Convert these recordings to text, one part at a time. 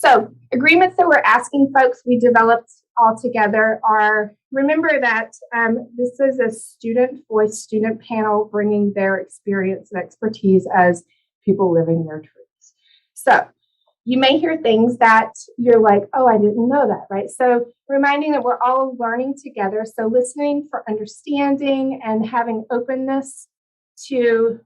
So agreements that we're asking folks we developed all together are, remember that this is a student voice, student panel bringing their experience and expertise as people living their truths. So you may hear things that you're like, oh, I didn't know that, right? So reminding that we're all learning together. So listening for understanding and having openness to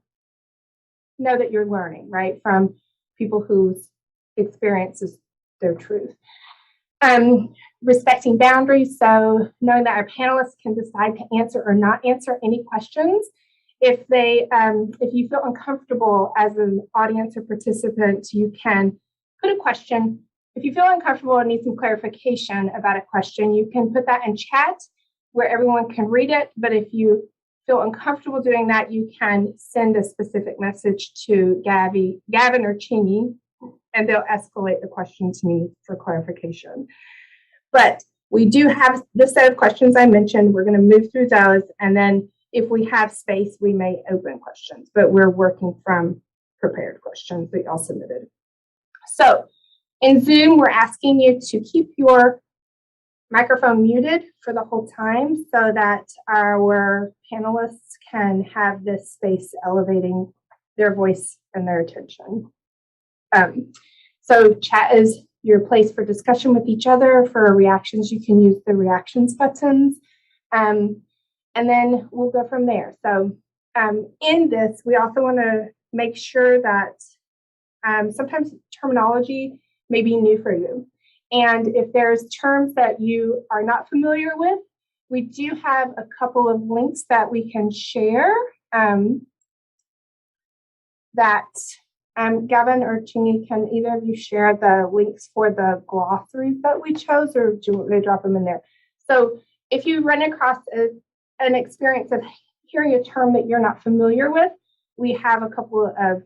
know that you're learning, right? From people whose experience is their truth. Respecting boundaries. So knowing that our panelists can decide to answer or not answer any questions. If you feel uncomfortable as an audience or participant, you can put a question. If you feel uncomfortable and need some clarification about a question, you can put that in chat where everyone can read it. But if you feel uncomfortable doing that, you can send a specific message to Gavin or Chingy, and they'll escalate the question to me for clarification. But we do have the set of questions I mentioned. We're going to move through those, and then if we have space, we may open questions, but we're working from prepared questions that y'all submitted. So in Zoom, we're asking you to keep your microphone muted for the whole time so that our panelists can have this space elevating their voice and their attention. So chat is your place for discussion with each other. For reactions, you can use the reactions buttons. And then we'll go from there. So in this, we also want to make sure that sometimes terminology may be new for you. And if there's terms that you are not familiar with, we do have a couple of links that we can share Gavin or Chingy, can either of you share the links for the glossaries that we chose, or do you want me to drop them in there? So if you run across an experience of hearing a term that you're not familiar with, we have a couple of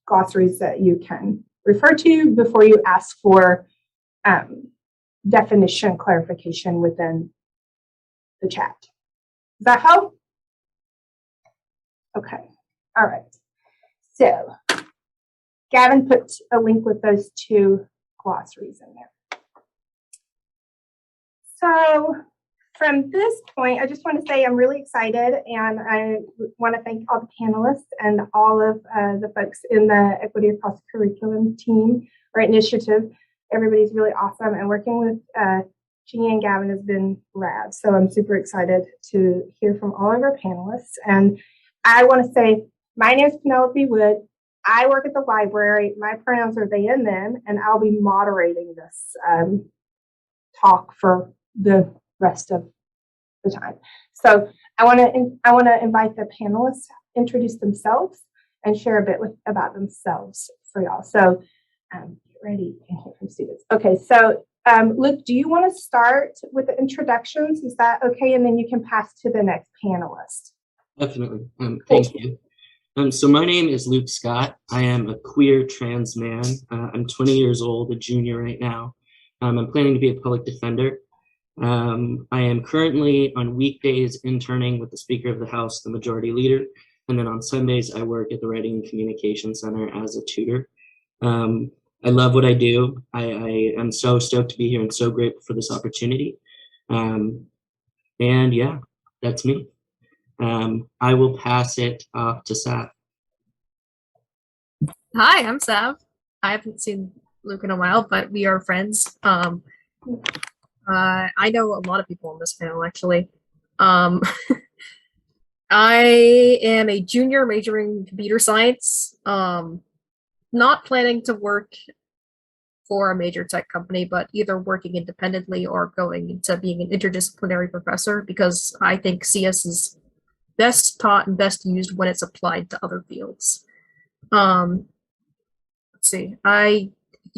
glossaries that you can refer to before you ask for definition clarification within the chat. Does that help? Okay. All right. So Gavin put a link with those two glossaries in there. So from this point, I just want to say I'm really excited, and I want to thank all the panelists and all of the folks in the Equity Across Curriculum team or initiative. Everybody's really awesome, and working with Chingy and Gavin has been rad. So I'm super excited to hear from all of our panelists. And I want to say, my name is Penelope Wood. I work at the library. My pronouns are they and them, and I'll be moderating this talk for the rest of the time. So I want to invite the panelists to introduce themselves and share a bit about themselves for y'all. So get ready and hear from students. Okay, so Luke, do you want to start with the introductions? Is that okay? And then you can pass to the next panelist. Definitely. Thank you. So my name is Luke Scott. I am a queer trans man. I'm 20 years old, a junior right now. I'm planning to be a public defender. I am currently on weekdays interning with the Speaker of the House, the Majority Leader, and then on Sundays I work at the Writing and Communication Center as a tutor. I love what I do. I am so stoked to be here and so grateful for this opportunity. And yeah, that's me. I will pass it off to Sav. Hi, I'm Sav. I haven't seen Luke in a while, but we are friends. I know a lot of people on this panel, actually. I am a junior majoring in computer science. Not planning to work for a major tech company, but either working independently or going into being an interdisciplinary professor, because I think CS is best taught and best used when it's applied to other fields. Let's see. You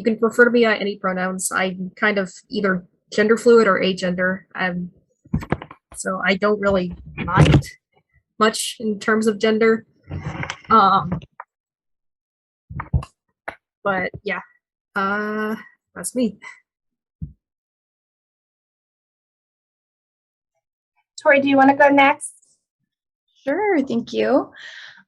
can refer to me at any pronouns. I'm kind of either gender fluid or agender. So I don't really mind much in terms of gender. But yeah, that's me. Tori, do you want to go next? Sure, thank you.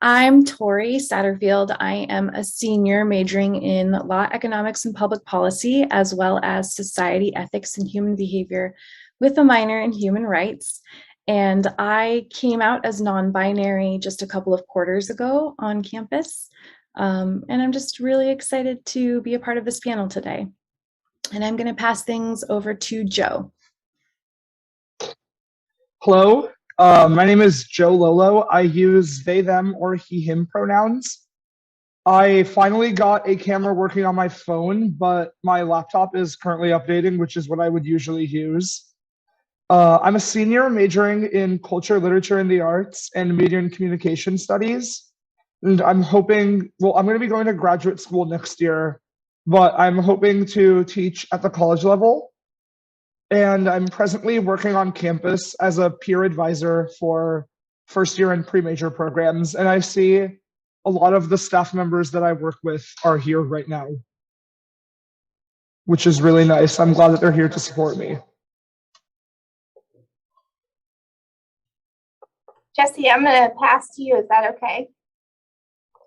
I'm Tori Satterfield. I am a senior majoring in law, economics, and public policy, as well as society, ethics, and human behavior with a minor in human rights. And I came out as non-binary just a couple of quarters ago on campus. And I'm just really excited to be a part of this panel today. And I'm going to pass things over to Joe. Hello, my name is Joe Lolo. I use they, them, or he, him pronouns. I finally got a camera working on my phone, but my laptop is currently updating, which is what I would usually use. I'm a senior majoring in culture, literature, and the arts and media and communication studies. And I'm hoping, well, I'm going to be going to graduate school next year, but I'm hoping to teach at the college level. And I'm presently working on campus as a peer advisor for first year and pre-major programs. And I see a lot of the staff members that I work with are here right now, which is really nice. I'm glad that they're here to support me. Jesse, I'm going to pass to you. Is that okay?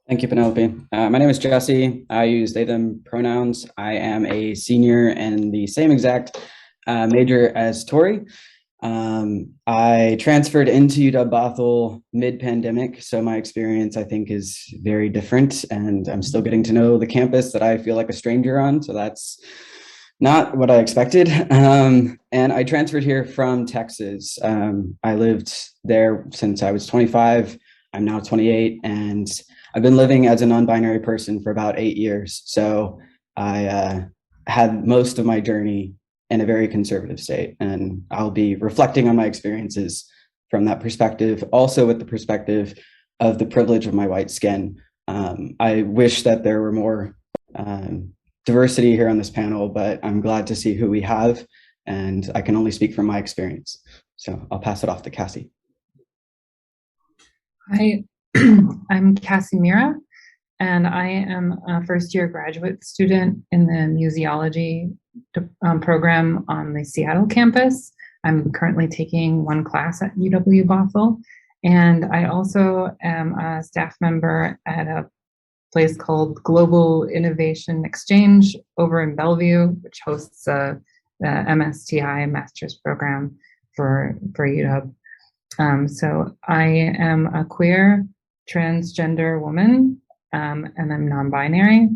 Thank you, Penelope. My name is Jesse. I use they, them pronouns. I am a senior in the same exact major as Tori. I transferred into UW Bothell mid-pandemic, so my experience, I think, is very different, and I'm still getting to know the campus that I feel like a stranger on, so that's not what I expected. And I transferred here from Texas. I lived there since I was 25. I'm now 28, and I've been living as a non-binary person for about 8 years. So I had most of my journey in a very conservative state, and I'll be reflecting on my experiences from that perspective, also with the perspective of the privilege of my white skin. I wish that there were more diversity here on this panel, but I'm glad to see who we have, and I can only speak from my experience. So I'll pass it off to Cassie. Hi, I'm Cassie Mira, and I am a first-year graduate student in the museology program on the Seattle campus. I'm currently taking one class at UW Bothell, and I also am a staff member at a place called Global Innovation Exchange over in Bellevue, which hosts the MSTI master's program for UW. So I am a queer transgender woman, and I'm non-binary.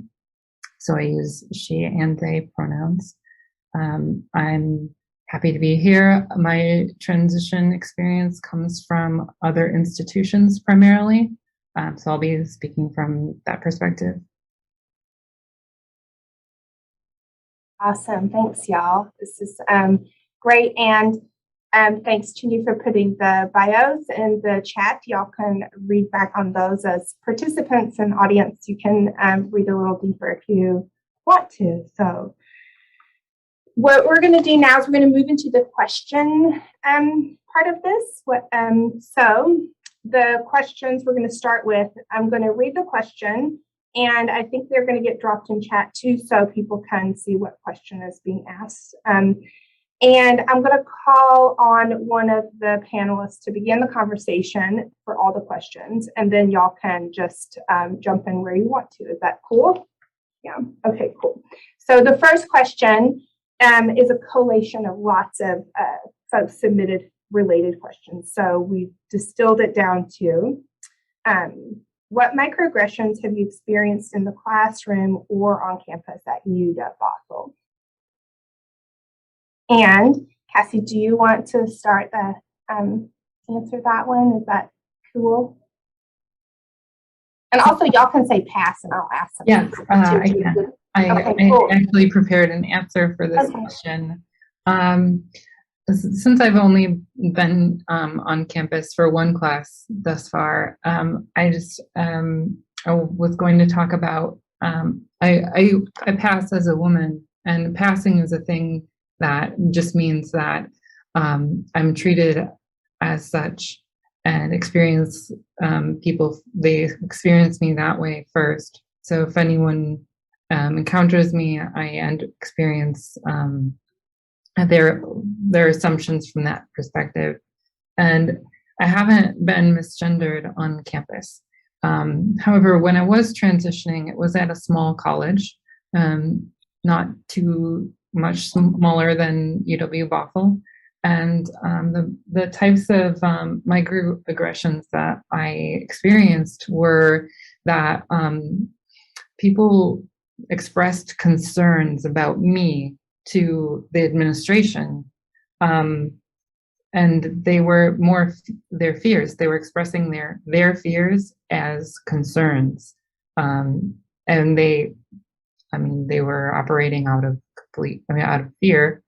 So I use she and they pronouns. I'm happy to be here. My transition experience comes from other institutions primarily. So I'll be speaking from that perspective. Awesome. Thanks, y'all. This is great. And thanks, Chini, for putting the bios in the chat. Y'all can read back on those as participants and audience. You can read a little deeper if you want to. So what we're going to do now is we're going to move into the question part of this. So the questions we're going to start with, I'm going to read the question, and I think they're going to get dropped in chat too, so people can see what question is being asked. And I'm going to call on one of the panelists to begin the conversation for all the questions, and then y'all can just jump in where you want to. Is that cool? Yeah. Okay, cool. So the first question is a collation of lots of folks submitted related questions. So we've distilled it down to what microaggressions have you experienced in the classroom or on campus at UW Bothell? And Cassie, do you want to start the answer that one? Is that cool? And also, y'all can say pass, and I'll ask something. Yes, I can. I actually prepared an answer for this question. Since I've only been on campus for one class thus far, I was going to talk about I pass as a woman, and passing is a thing that just means that I'm treated as such, and experience they experience me that way first. So if anyone encounters me, I experience their assumptions from that perspective. And I haven't been misgendered on campus, However, when I was transitioning, it was at a small college, not too much smaller than UW-Bothell. And the types of microaggressions that I experienced were that people expressed concerns about me to the administration. And they were more their fears. They were expressing their fears as concerns. And they were operating out of fear.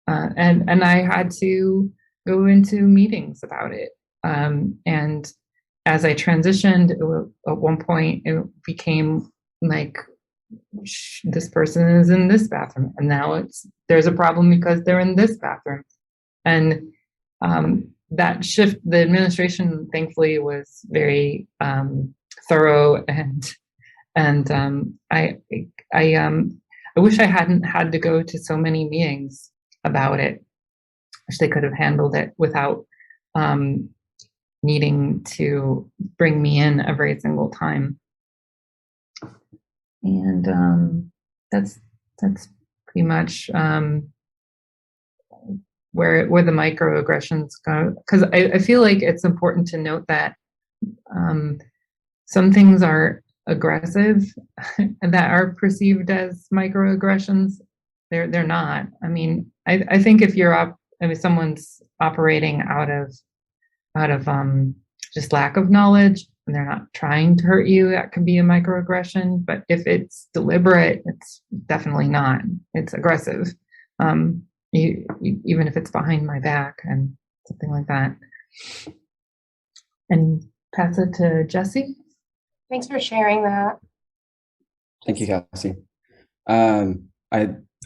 And I had to go into meetings about it. And as I transitioned, at one point, it became like, this person is in this bathroom, and now there's a problem because they're in this bathroom. And that shift, the administration, thankfully, was very thorough, and I wish I hadn't had to go to so many meetings about it. Wish they could have handled it without needing to bring me in every single time. And that's pretty much where the microaggressions go. Because I feel like it's important to note that some things are aggressive that are perceived as microaggressions. They're not. I mean, I think if someone's operating out of just lack of knowledge, and they're not trying to hurt you, that can be a microaggression. But if it's deliberate, it's definitely not. It's aggressive, even if it's behind my back and something like that. And pass it to Jesse. Thanks for sharing that. Thank you, Cassie. I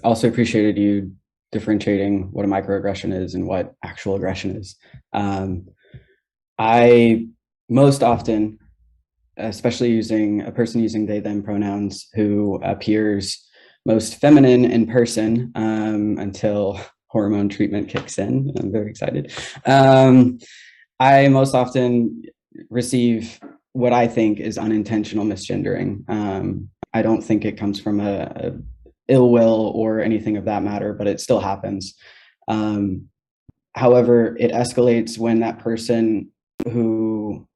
also appreciated you differentiating what a microaggression is and what actual aggression is. I most often, especially using a person using they, them pronouns who appears most feminine in person until hormone treatment kicks in. I'm very excited. I most often receive what I think is unintentional misgendering. I don't think it comes from a ill will or anything of that matter, but it still happens. However, it escalates when that person who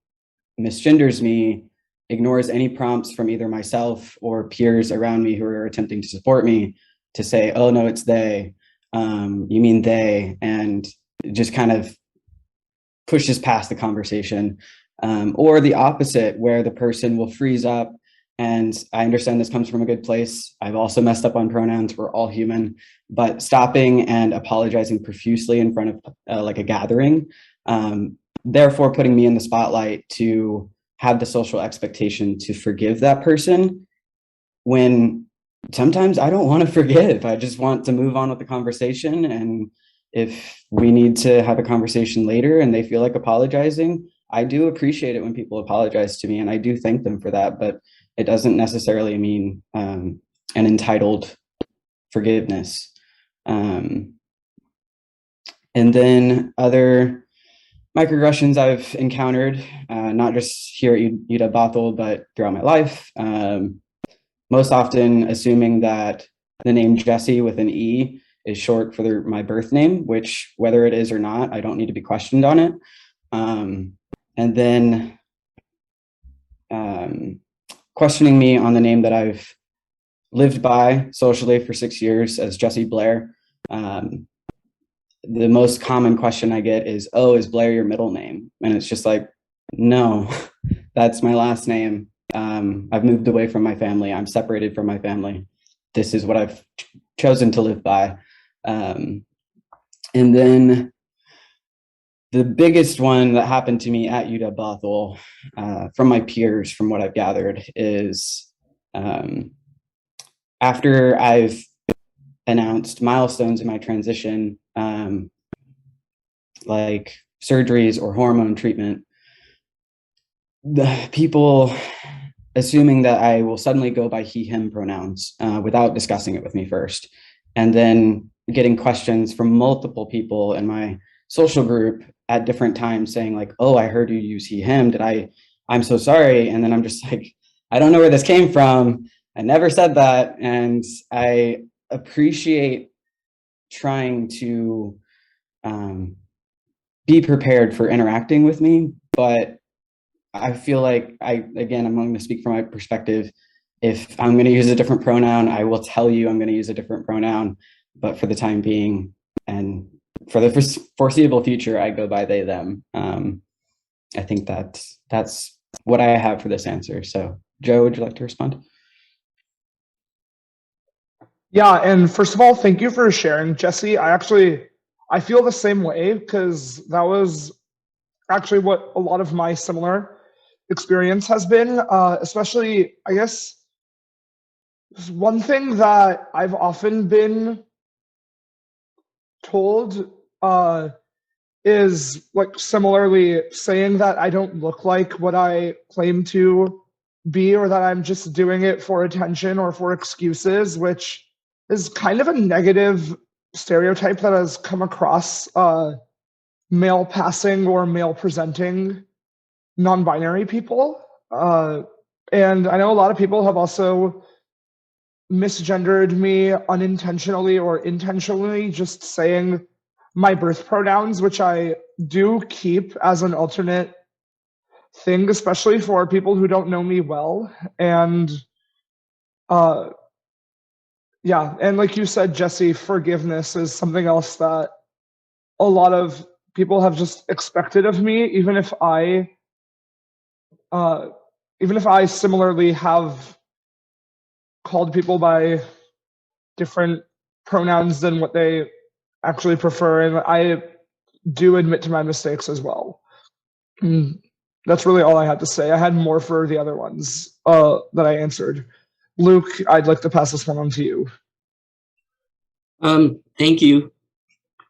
misgenders me ignores any prompts from either myself or peers around me who are attempting to support me to say, oh no, it's they, you mean they, and just kind of pushes past the conversation. Or the opposite, where the person will freeze up. And I understand this comes from a good place. I've also messed up on pronouns. We're all human. But stopping and apologizing profusely in front of like a gathering, therefore putting me in the spotlight to have the social expectation to forgive that person, when sometimes I don't want to forgive. I just want to move on with the conversation. And if we need to have a conversation later and they feel like apologizing, I do appreciate it when people apologize to me, and I do thank them for that, but it doesn't necessarily mean an entitled forgiveness. And then other microaggressions I've encountered, not just here at UW-Bothell, but throughout my life. Most often assuming that the name Jesse with an E is short for my birth name, which whether it is or not, I don't need to be questioned on it. And then questioning me on the name that I've lived by socially for 6 years as Jesse Blair. The most common question I get is, oh, is Blair your middle name? And it's just like, no, that's my last name. I've moved away from my family. I'm separated from my family. This is what I've chosen to live by. And then the biggest one that happened to me at UW-Bothell from my peers, from what I've gathered, is after I've announced milestones in my transition, like surgeries or hormone treatment, the people assuming that I will suddenly go by he, him pronouns without discussing it with me first, and then getting questions from multiple people in my social group at different times saying like, oh, I heard you use he, him. Did I I'm so sorry. And then I'm just like, I don't know where this came from. I never said that. And I appreciate trying to be prepared for interacting with me, but I feel like again, I'm going to speak from my perspective. If I'm going to use a different pronoun, I will tell you I'm going to use a different pronoun, but for the time being and for the foreseeable future, I go by they, them. I think that's what I have for this answer. So Joe, would you like to respond? Yeah, and first of all, thank you for sharing, Jesse. I feel the same way because that was actually what a lot of my similar experience has been, especially, I guess, one thing that I've often been told is like similarly saying that I don't look like what I claim to be, or that I'm just doing it for attention or for excuses, which is kind of a negative stereotype that has come across male passing or male presenting non-binary people. And I know a lot of people have also misgendered me unintentionally or intentionally, just saying my birth pronouns, which I do keep as an alternate thing, especially for people who don't know me well. And yeah, and like you said, Jesse, forgiveness is something else that a lot of people have just expected of me, even if I similarly have called people by different pronouns than what they actually prefer, and I do admit to my mistakes as well. That's really all I had to say. I had more for the other ones that I answered. Luke, I'd like to pass this one on to you. Thank you.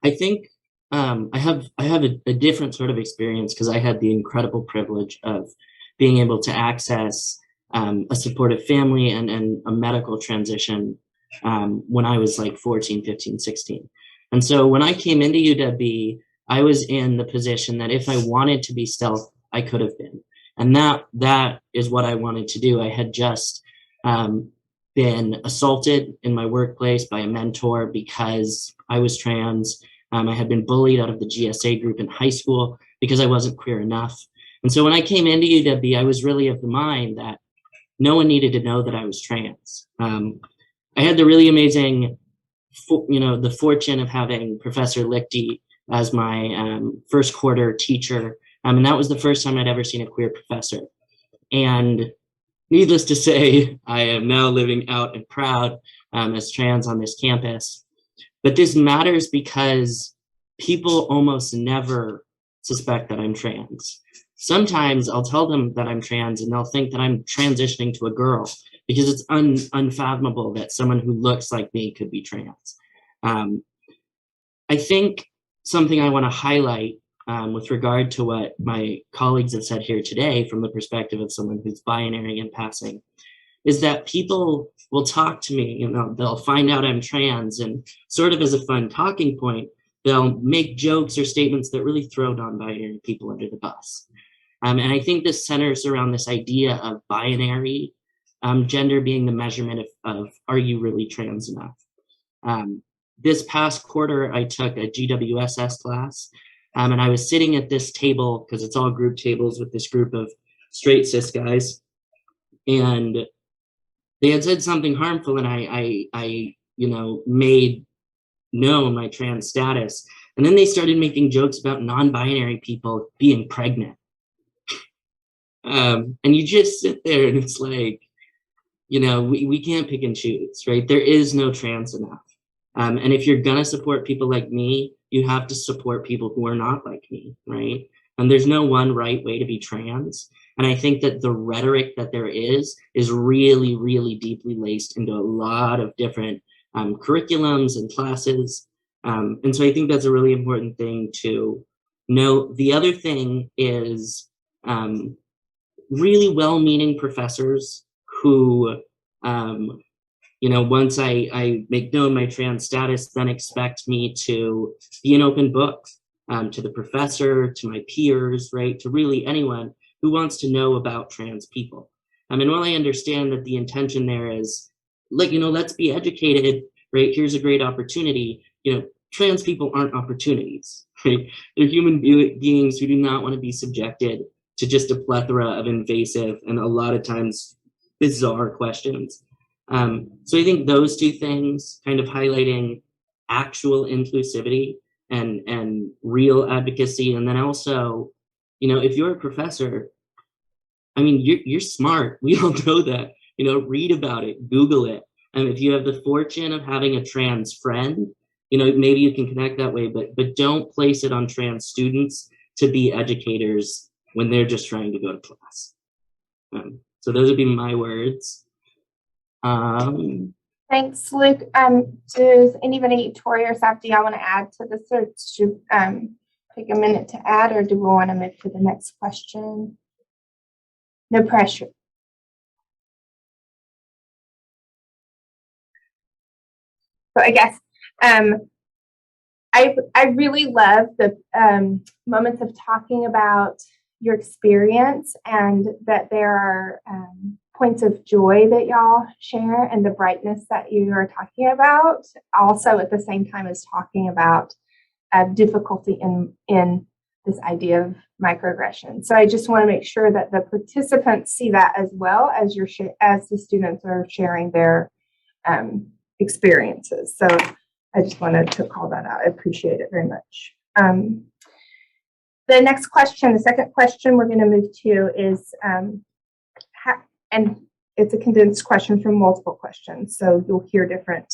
I think I have a different sort of experience because I had the incredible privilege of being able to access a supportive family and a medical transition when I was like 14, 15, 16. And so when I came into UW, I was in the position that if I wanted to be stealth, I could have been. And that is what I wanted to do. I had just been assaulted in my workplace by a mentor because I was trans. I had been bullied out of the GSA group in high school because I wasn't queer enough. And so when I came into UW, I was really of the mind that no one needed to know that I was trans. I had the really amazing, the fortune of having Professor Lichty as my first quarter teacher. And that was the first time I'd ever seen a queer professor. And needless to say, I am now living out and proud as trans on this campus. But this matters because people almost never suspect that I'm trans. Sometimes I'll tell them that I'm trans and they'll think that I'm transitioning to a girl because it's unfathomable that someone who looks like me could be trans. I think something I want to highlight with regard to what my colleagues have said here today from the perspective of someone who's binary and passing is that people will talk to me, they'll find out I'm trans, and sort of as a fun talking point, they'll make jokes or statements that really throw non-binary people under the bus. And I think this centers around this idea of binary gender being the measurement of are you really trans enough? This past quarter, I took a GWSS class, and I was sitting at this table, because it's all group tables with this group of straight cis guys, and they had said something harmful, and I made known my trans status. And then they started making jokes about non-binary people being pregnant. And you just sit there and it's like, we can't pick and choose, right? There is no trans enough. And if you're gonna support people like me, you have to support people who are not like me, right? And there's no one right way to be trans. And I think that the rhetoric that there is really, really deeply laced into a lot of different curriculums and classes. And so I think that's a really important thing to know. The other thing is really well-meaning professors who, once I make known my trans status, then expect me to be an open book to the professor, to my peers, right? To really anyone who wants to know about trans people? And while I understand that the intention there is, like, let's be educated, right? Here's a great opportunity. Trans people aren't opportunities, right? They're human beings who do not want to be subjected to just a plethora of invasive and a lot of times bizarre questions. So I think those two things, kind of highlighting actual inclusivity and real advocacy, and then also, if you're a professor, you're smart. We all know that. Read about it, Google it. And if you have the fortune of having a trans friend, maybe you can connect that way, but don't place it on trans students to be educators when they're just trying to go to class. So those would be my words. Thanks, Luke. Does anybody, Tori or Saf, do y'all want to add to this, or should take a minute to add, or do we want to move to the next question? No pressure. So I guess I really love the moments of talking about your experience, and that there are points of joy that y'all share and the brightness that you are talking about, also at the same time as talking about difficulty in this idea of microaggression. So I just want to make sure that the participants see that as well as as the students are sharing their experiences. So I just wanted to call that out. I appreciate it very much. The next question, the second question we're going to move to is, and it's a condensed question from multiple questions, so you'll hear different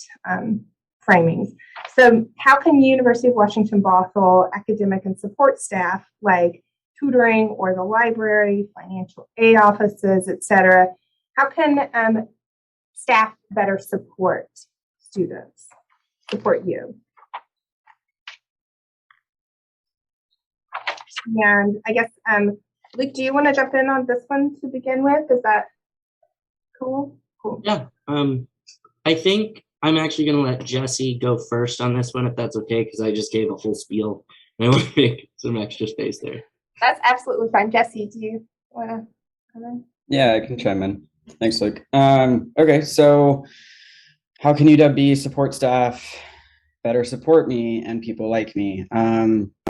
framings. So how can University of Washington Bothell academic and support staff, like tutoring or the library, financial aid offices, etc., how can staff better support students, support you? And I guess, Luke, do you want to jump in on this one to begin with? Is that cool? Cool. Yeah. I think I'm actually going to let Jesse go first on this one, if that's okay, because I just gave a whole spiel and I want to make some extra space there. That's absolutely fine. Jesse, do you want to come in? Yeah, I can chime in. Thanks, Luke. Okay, so how can UW support staff better support me and people like me?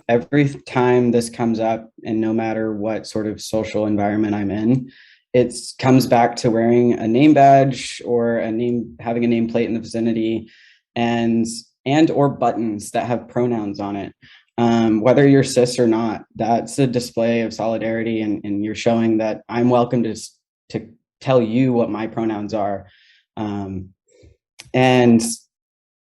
Every time this comes up, and no matter what sort of social environment I'm in, it comes back to wearing a name badge or having a nameplate in the vicinity, and or buttons that have pronouns on it. Whether you're cis or not, that's a display of solidarity, and you're showing that I'm welcome to tell you what my pronouns are. And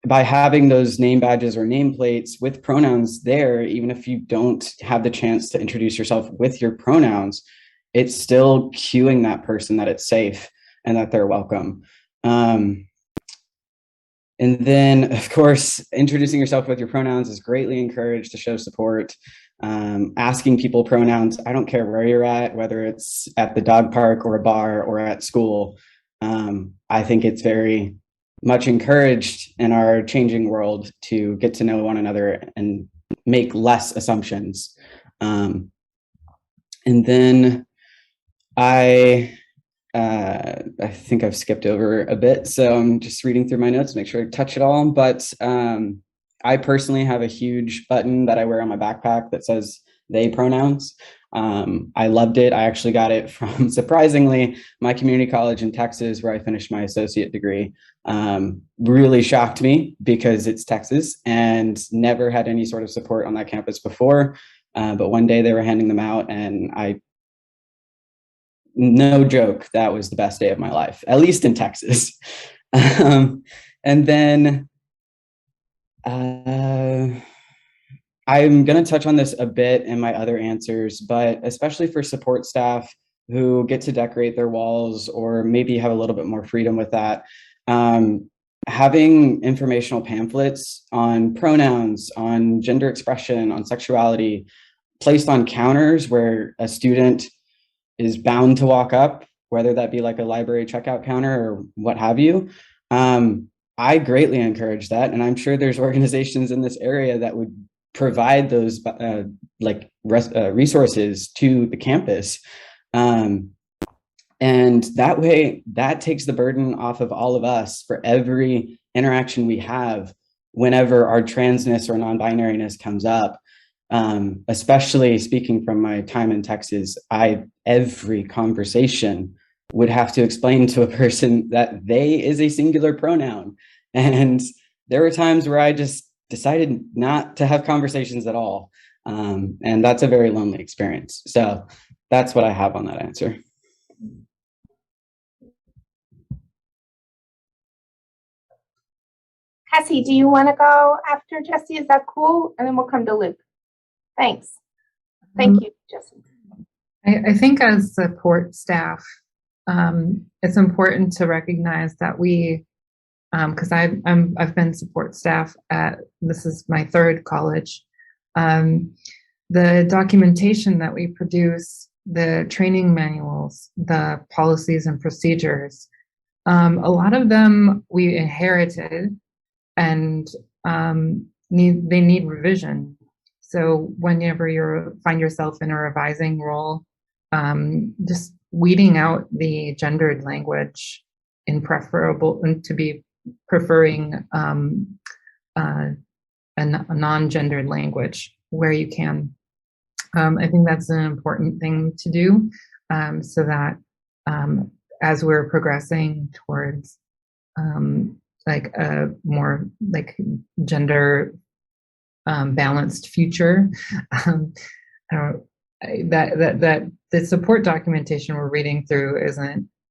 by having those name badges or nameplates with pronouns there, even if you don't have the chance to introduce yourself with your pronouns, it's still cueing that person that it's safe and that they're welcome. And then, of course, introducing yourself with your pronouns is greatly encouraged to show support. Asking people pronouns, I don't care where you're at, whether it's at the dog park or a bar or at school. I think it's very much encouraged in our changing world to get to know one another and make less assumptions. And then I think I've skipped over a bit, so I'm just reading through my notes to make sure I touch it all. But I personally have a huge button that I wear on my backpack that says they pronouns. I loved it. I actually got it from, surprisingly, my community college in Texas, where I finished my associate degree. Really shocked me because it's Texas and never had any sort of support on that campus before. But one day they were handing them out, and no joke, that was the best day of my life, at least in Texas. And then I'm going to touch on this a bit in my other answers, but especially for support staff who get to decorate their walls or maybe have a little bit more freedom with that, having informational pamphlets on pronouns, on gender expression, on sexuality, placed on counters where a student is bound to walk up, whether that be like a library checkout counter or what have you. I greatly encourage that. And I'm sure there's organizations in this area that would provide those resources to the campus. And that way, that takes the burden off of all of us for every interaction we have whenever our transness or non-binariness comes up. Especially speaking from my time in Texas, every conversation would have to explain to a person that they is a singular pronoun. And there were times where I just decided not to have conversations at all. And that's a very lonely experience. So that's what I have on that answer. Cassie, do you want to go after Jesse? Is that cool? And then we'll come to Luke. Thanks. Thank you, Jesse. I think as support staff, it's important to recognize that we, because I've been support staff this is my third college. The documentation that we produce, the training manuals, the policies and procedures, a lot of them we inherited and they need revision. So whenever you find yourself in a revising role, just weeding out the gendered language and to be preferring a non-gendered language where you can. I think that's an important thing to do, so that as we're progressing towards like a more like gender balanced future, that the support documentation we're reading through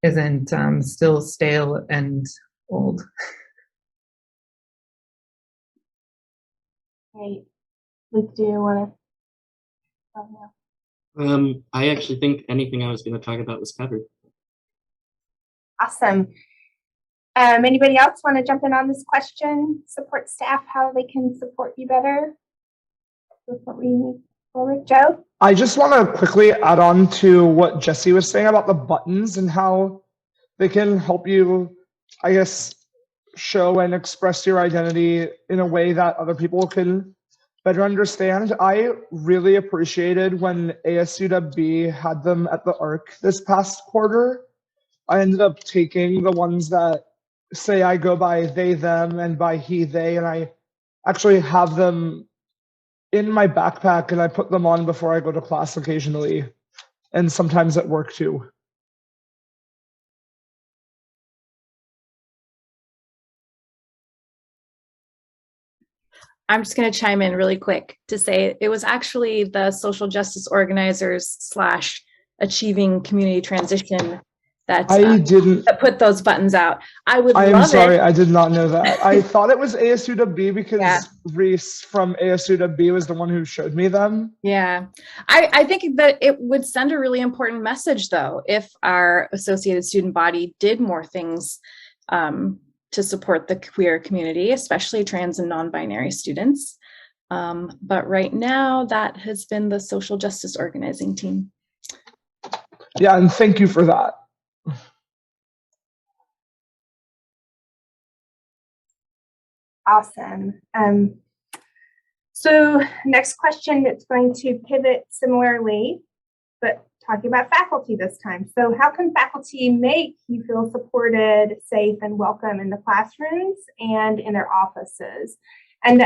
isn't still stale and old. Great. Luke, do you want to? Oh, no. I actually think anything I was going to talk about was covered. Awesome. Anybody else want to jump in on this question? Support staff, how they can support you better before we move forward? Joe? I just want to quickly add on to what Jesse was saying about the buttons and how they can help you, I guess, show and express your identity in a way that other people can better understand. I really appreciated when ASUW had them at the ARC this past quarter. I ended up taking the ones that say I go by they, them, and by he, they, and I actually have them in my backpack and I put them on before I go to class occasionally, and sometimes at work too. I'm just going to chime in really quick to say it was actually the social justice organizers / achieving community transition that that put those buttons out. I am sorry, I did not know that. I thought it was ASUW because Reese from ASUW was the one who showed me them. Yeah, I think that it would send a really important message though if our associated student body did more things to support the queer community, especially trans and non-binary students. But right now, that has been the social justice organizing team. Yeah, and thank you for that. Awesome. So next question, it's going to pivot similarly, but talking about faculty this time. So how can faculty make you feel supported, safe, and welcome in the classrooms and in their offices? And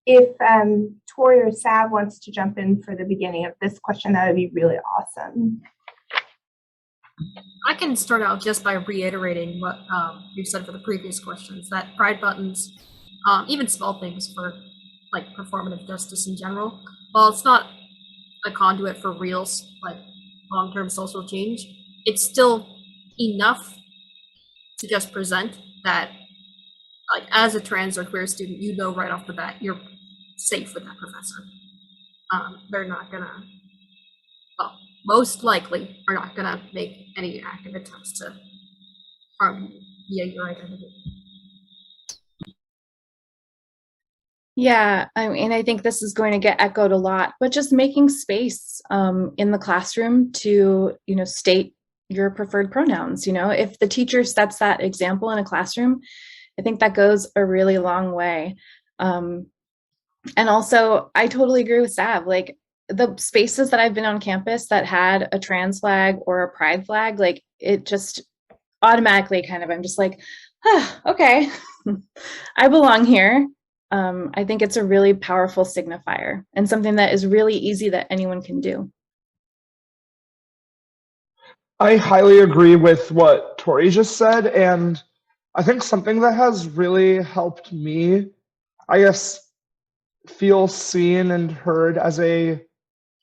if Tori or Sav wants to jump in for the beginning of this question, that would be really awesome. I can start out just by reiterating what you said for the previous questions, that pride buttons, even small things for like performative justice in general, while it's not a conduit for real like long-term social change, it's still enough to just present that, like, as a trans or queer student, you know right off the bat you're safe with that professor. They're not gonna, well, most likely are not gonna make any active attempts to harm you via your identity. Yeah, I mean, I think this is going to get echoed a lot, but just making space in the classroom to, state your preferred pronouns. If the teacher sets that example in a classroom, I think that goes a really long way. And also, I totally agree with Sav. Like, the spaces that I've been on campus that had a trans flag or a pride flag, like it just automatically kind of, I'm just like, okay, I belong here. I think it's a really powerful signifier and something that is really easy that anyone can do. I highly agree with what Tori just said, and I think something that has really helped me, I guess, feel seen and heard as a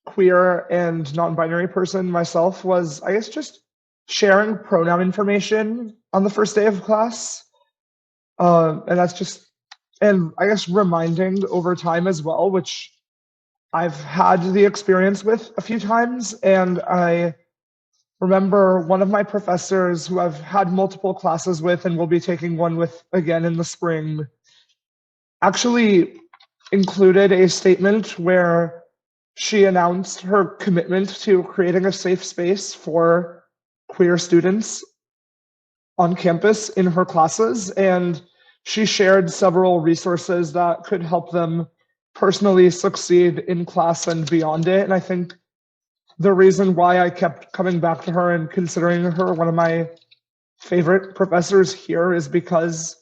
queer and non-binary person myself was, I guess, just sharing pronoun information on the first day of class. And that's just, and I guess reminding over time as well, which I've had the experience with a few times. And I remember one of my professors who I've had multiple classes with and will be taking one with again in the spring actually included a statement where she announced her commitment to creating a safe space for queer students on campus in her classes, and she shared several resources that could help them personally succeed in class and beyond it. And I think the reason why I kept coming back to her and considering her one of my favorite professors here is because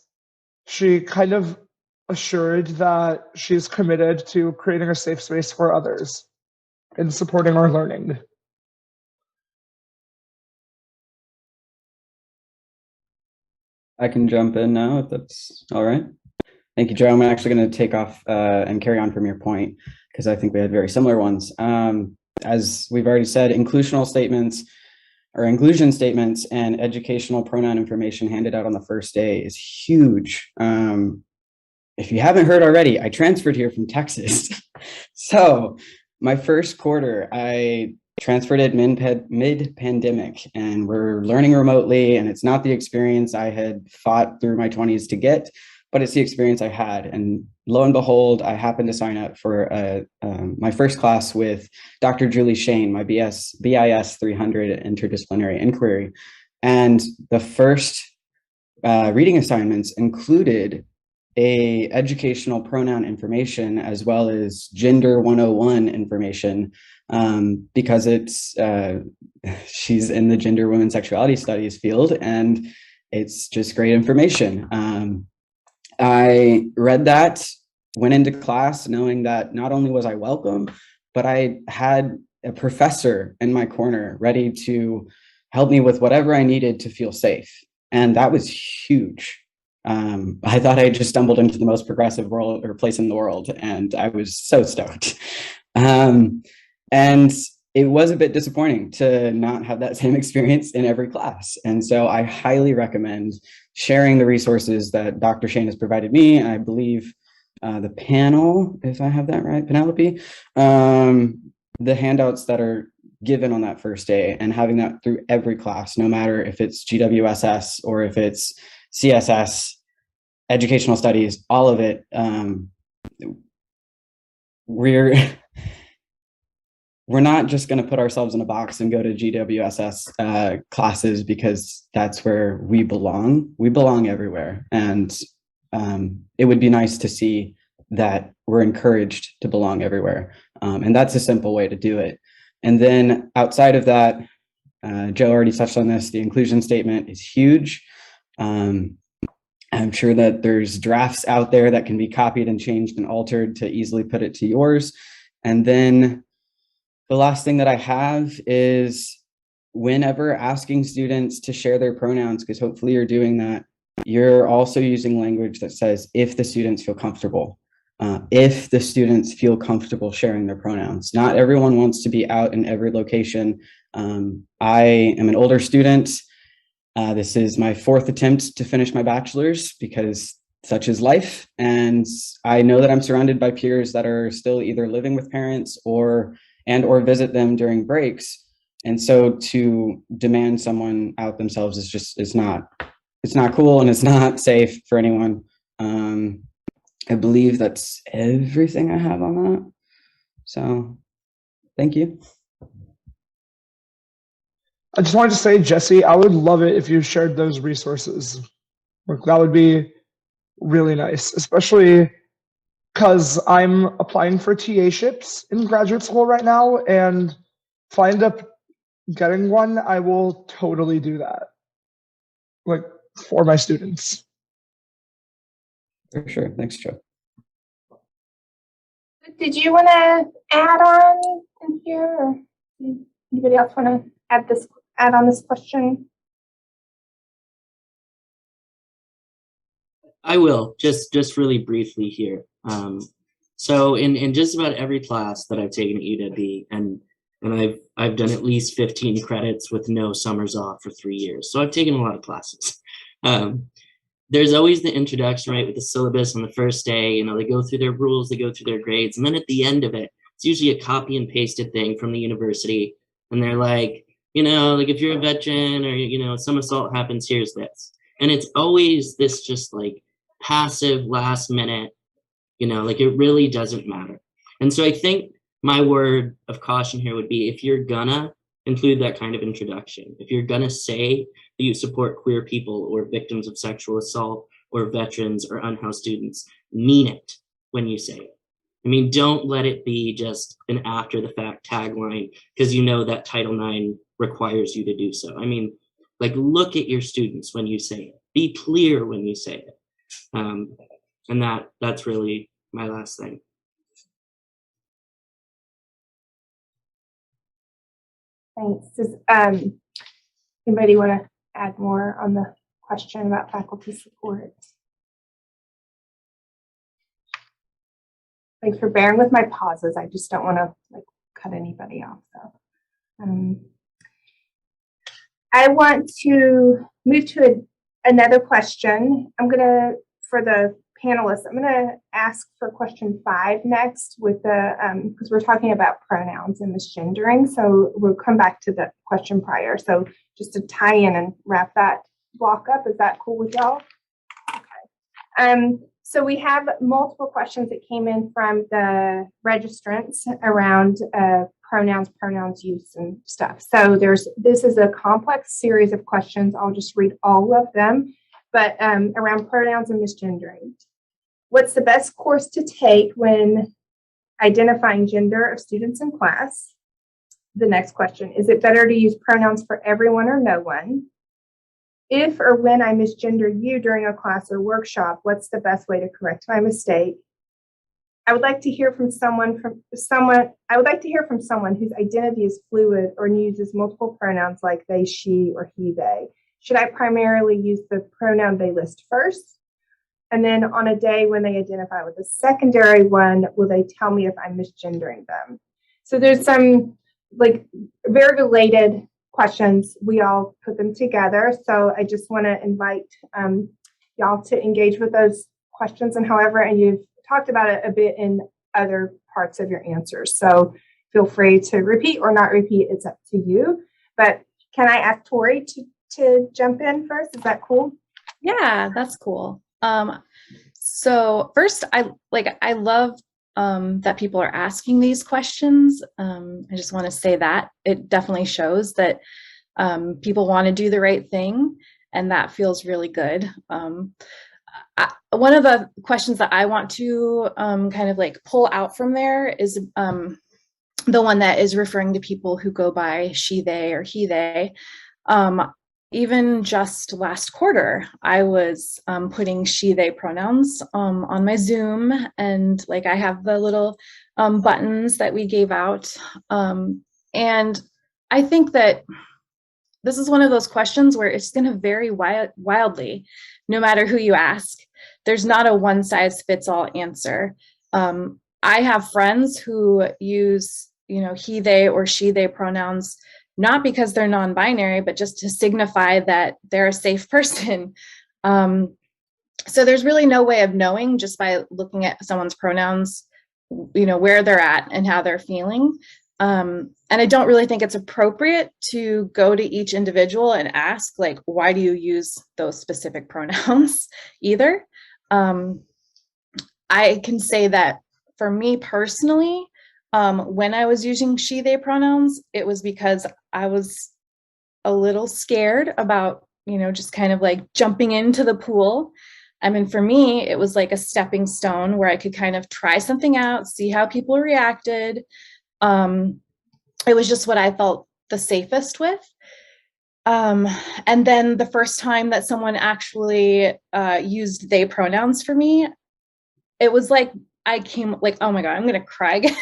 she kind of assured that she's committed to creating a safe space for others and supporting our learning. I can jump in now if that's all right. Thank you, Joe. I'm actually going to take off and carry on from your point because I think we had very similar ones. As we've already said, inclusional statements or inclusion statements and educational pronoun information handed out on the first day is huge. If you haven't heard already, I transferred here from Texas. So my first quarter, I transferred it mid-pandemic, and we're learning remotely, and it's not the experience I had fought through my 20s to get, but it's the experience I had. And lo and behold, I happened to sign up for my first class with Dr. Julie Shane, my BIS 300 interdisciplinary inquiry. And the first reading assignments included a educational pronoun information as well as gender 101 information, because it's she's in the gender, women, sexuality studies field, and it's just great information. I read that, went into class knowing that not only was I welcome, but I had a professor in my corner ready to help me with whatever I needed to feel safe. And that was huge. I thought I just stumbled into the most progressive world or place in the world, and I was so stoked. And it was a bit disappointing to not have that same experience in every class. And so I highly recommend sharing the resources that Dr. Shane has provided me. And I believe the panel, if I have that right, Penelope, the handouts that are given on that first day, and having that through every class, no matter if it's GWSS or if it's CSS, educational studies, all of it. We're not just going to put ourselves in a box and go to GWSS classes because that's where we belong. We belong everywhere. And it would be nice to see that we're encouraged to belong everywhere. And that's a simple way to do it. And then outside of that, Joe already touched on this, the inclusion statement is huge. I'm sure that there's drafts out there that can be copied and changed and altered to easily put it to yours. And then the last thing that I have is, whenever asking students to share their pronouns, because hopefully you're doing that, you're also using language that says, if the students feel comfortable. If the students feel comfortable sharing their pronouns. Not everyone wants to be out in every location. I am an older student. This is my 4th attempt to finish my bachelor's because such is life. And I know that I'm surrounded by peers that are still either living with parents or visit them during breaks. And so to demand someone out themselves is just, it's not cool, and it's not safe for anyone. I believe that's everything I have on that. So thank you. I just wanted to say, Jesse, I would love it if you shared those resources. Like, that would be really nice, especially because I'm applying for TA-ships in graduate school right now, and if I end up getting one, I will totally do that, like, for my students. For sure. Thanks, Joe. Did you want to add on in here? Or anybody else want to add on this question? I will just really briefly here. So in just about every class that I've taken at UW, and I've done at least 15 credits with no summers off for 3 years. So I've taken a lot of classes. There's always the introduction, right, with the syllabus on the first day. You know, they go through their rules, they go through their grades, and then at the end of it, it's usually a copy and pasted thing from the university, and they're like, you know, like if you're a veteran or you know some assault happens, here's this, and it's always this just like passive last minute, you know, like it really doesn't matter. And so I think my word of caution here would be, if you're gonna include that kind of introduction, if you're gonna say that you support queer people or victims of sexual assault or veterans or unhoused students, mean it when you say it. I mean, don't let it be just an after the fact tagline because you know that Title IX requires you to do so. I mean, like, look at your students when you say it. Be clear when you say it. And that's really my last thing. Thanks. Does anybody want to add more on the question about faculty support? Thanks for bearing with my pauses. I just don't want to like cut anybody off. So I want to move to another question. For the panelists, I'm gonna ask for question 5 next with the, because we're talking about pronouns and misgendering. So we'll come back to the question prior. So just to tie in and wrap that block up, is that cool with y'all? Okay. So we have multiple questions that came in from the registrants around pronouns use and stuff. So this is a complex series of questions. I'll just read all of them, but around pronouns and misgendering. What's the best course to take when identifying gender of students in class? The next question, is it better to use pronouns for everyone or no one? If or when I misgender you during a class or workshop, what's the best way to correct my mistake? I would like to hear from someone whose identity is fluid or uses multiple pronouns like they, she, or he, they. Should I primarily use the pronoun they list first? And then on a day when they identify with a secondary one, will they tell me if I'm misgendering them? So there's some like very related questions. We all put them together. So I just want to invite y'all to engage with those questions and you've talked about it a bit in other parts of your answers. So feel free to repeat or not repeat. It's up to you. But can I ask Tori to jump in first? Is that cool? Yeah, that's cool. So first, I love that people are asking these questions. I just want to say that it definitely shows that people want to do the right thing, and that feels really good. One of the questions that I want to kind of like pull out from there is the one that is referring to people who go by she, they, or he, they. Even just last quarter, I was putting she, they pronouns on my Zoom, and like I have the little buttons that we gave out. And I think that this is one of those questions where it's going to vary wildly, no matter who you ask. There's not a one size fits all answer. I have friends who use, he, they, or she, they pronouns, not because they're non-binary, but just to signify that they're a safe person. So there's really no way of knowing just by looking at someone's pronouns, where they're at and how they're feeling. And I don't really think it's appropriate to go to each individual and ask, like, why do you use those specific pronouns either? I can say that for me personally, when I was using she, they pronouns, it was because I was a little scared about, just kind of like jumping into the pool I mean, for me, it was like a stepping stone where I could kind of try something out, see how people reacted. It was just what I felt the safest with. And then the first time that someone actually used they pronouns for me, it was like I came like, oh my God, I'm gonna cry again.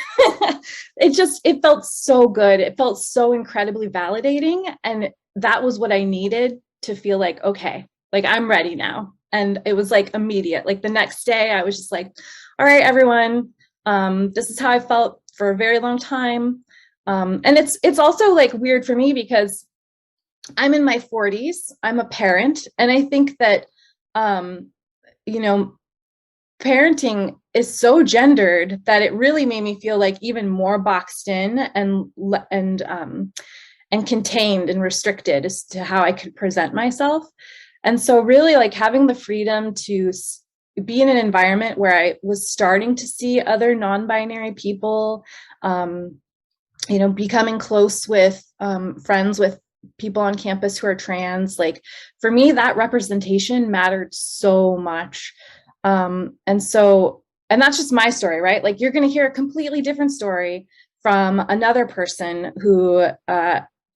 It felt so good. It felt so incredibly validating. And that was what I needed to feel like, okay, like I'm ready now. And it was like immediate. Like the next day I was just like, all right, everyone, this is how I felt for a very long time. And it's also like weird for me because I'm in my 40s, I'm a parent, and I think that, you know, parenting is so gendered that it really made me feel like even more boxed in and contained and restricted as to how I could present myself. And so really like having the freedom to be in an environment where I was starting to see other non-binary people, you know, becoming close with friends with people on campus who are trans, like for me, that representation mattered so much. And that's just my story, right? Like you're going to hear a completely different story from another person who,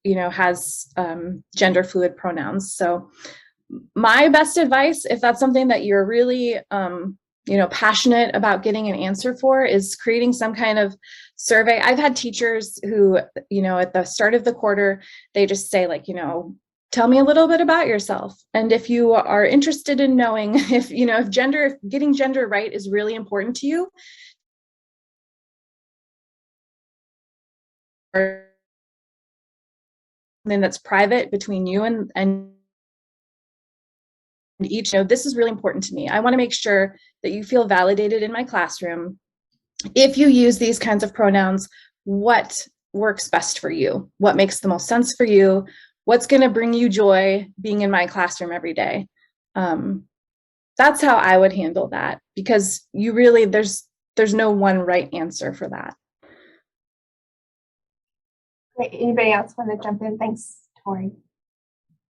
you know, has gender fluid pronouns. So my best advice, if that's something that you're really, you know, passionate about getting an answer for, is creating some kind of survey. I've had teachers who, you know, at the start of the quarter, they just say like, you know, tell me a little bit about yourself. And if you are interested in knowing if, you know, if getting gender right is really important to you, or something that's private between you and each, you know, this is really important to me. I want to make sure that you feel validated in my classroom. If you use these kinds of pronouns, what works best for you? What makes the most sense for you? What's going to bring you joy being in my classroom every day? That's how I would handle that, because you really, there's no one right answer for that. Great. Anybody else want to jump in? Thanks, Tori.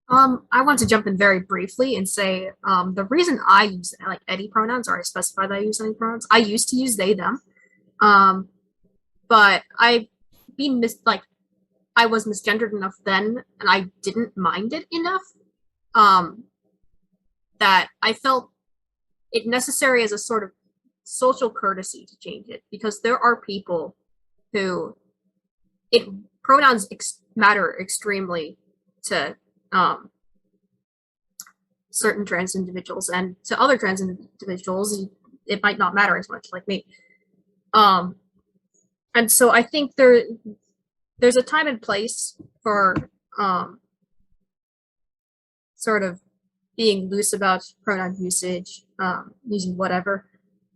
I want to jump in very briefly and say the reason I use like any pronouns, or I specify that I use any pronouns. I used to use they them, but I was misgendered enough then, and I didn't mind it enough that I felt it necessary as a sort of social courtesy to change it, because there are people who pronouns matter extremely to certain trans individuals, and to other trans individuals it might not matter as much, like me. And so I think there's a time and place for sort of being loose about pronoun usage, using whatever,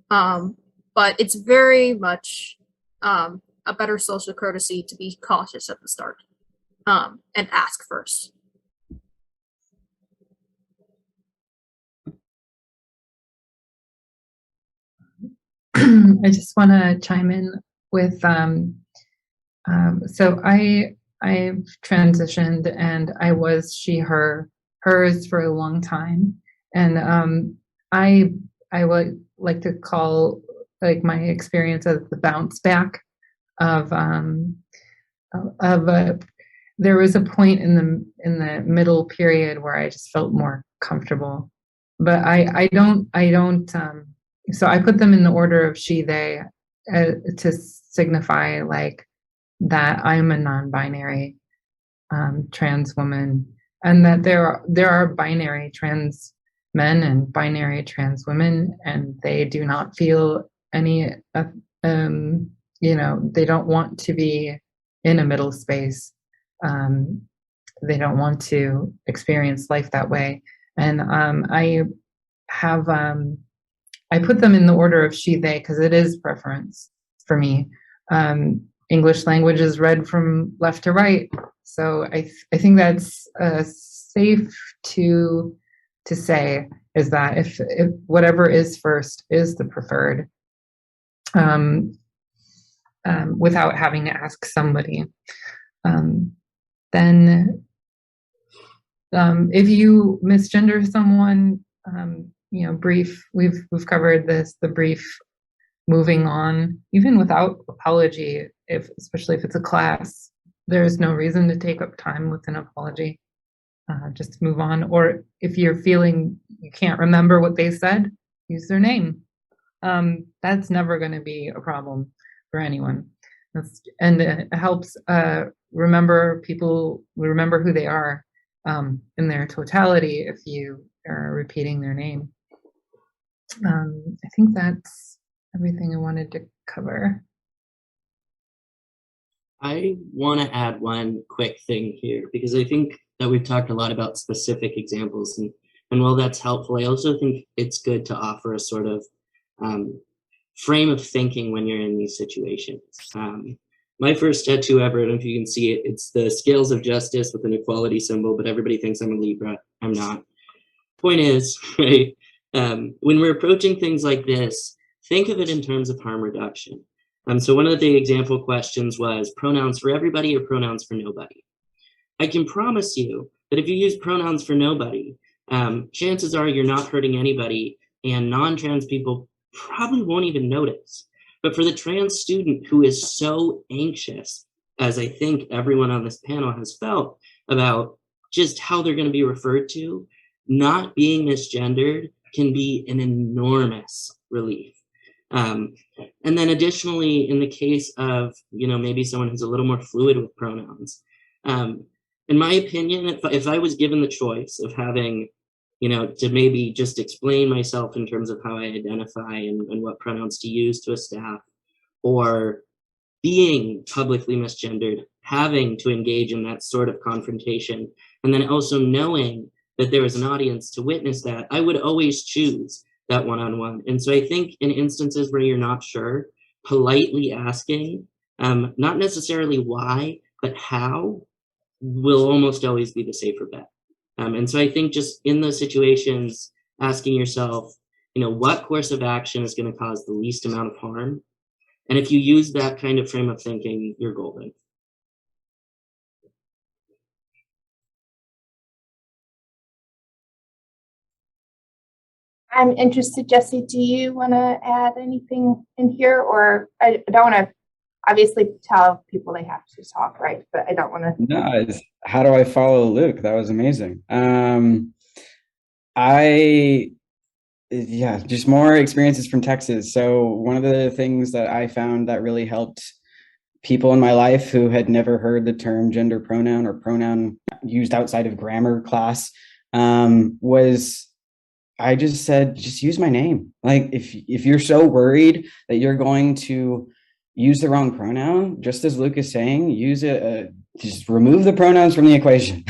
but it's very much a better social courtesy to be cautious at the start and ask first. I just want to chime in with, so I've transitioned, and I was she, her, hers for a long time. And I would like to call like my experience as the bounce back of there was a point in the middle period where I just felt more comfortable, but I don't so I put them in the order of she, they, to signify like that I'm a non-binary trans woman, and that there are binary trans men and binary trans women, and they do not feel any, you know, they don't want to be in a middle space. They don't want to experience life that way. And I put them in the order of she, they, because it is preference for me. English language is read from left to right. So I think that's safe to say, is that if whatever is first is the preferred, without having to ask somebody. Then if you misgender someone, brief. We've covered this, the brief moving on, even without apology, especially if it's a class, there's no reason to take up time with an apology. Just move on. Or if you're feeling you can't remember what they said, use their name. That's never going to be a problem for anyone. And it helps remember people, remember who they are in their totality if you are repeating their name. I think that's everything I wanted to cover. I want to add one quick thing here, because I think that we've talked a lot about specific examples, and while that's helpful, I also think it's good to offer a sort of frame of thinking when you're in these situations. My first tattoo ever, I don't know if you can see it, it's the scales of justice with an equality symbol, but everybody thinks I'm a Libra. I'm not. Point is, right, when we're approaching things like this, think of it in terms of harm reduction. So one of the example questions was pronouns for everybody or pronouns for nobody. I can promise you that if you use pronouns for nobody, chances are you're not hurting anybody, and non-trans people probably won't even notice. But for the trans student who is so anxious, as I think everyone on this panel has felt about just how they're going to be referred to, not being misgendered can be an enormous relief. And then additionally, in the case of, maybe someone who's a little more fluid with pronouns, in my opinion, if I was given the choice of having, to maybe just explain myself in terms of how I identify and what pronouns to use to a staff, or being publicly misgendered, having to engage in that sort of confrontation, and then also knowing that there was an audience to witness that, I would always choose that one-on-one. And so I think in instances where you're not sure, politely asking, not necessarily why, but how, will almost always be the safer bet. And so I think just in those situations, asking yourself, what course of action is going to cause the least amount of harm? And if you use that kind of frame of thinking, you're golden. I'm interested, Jesse, do you want to add anything in here? Or I don't want to obviously tell people they have to talk, right? But I don't want to. No, how do I follow Luke? That was amazing. Just more experiences from Texas. So one of the things that I found that really helped people in my life who had never heard the term gender pronoun or pronoun used outside of grammar class was I just said, just use my name. Like if you're so worried that you're going to use the wrong pronoun, just as Luke is saying, use it, just remove the pronouns from the equation.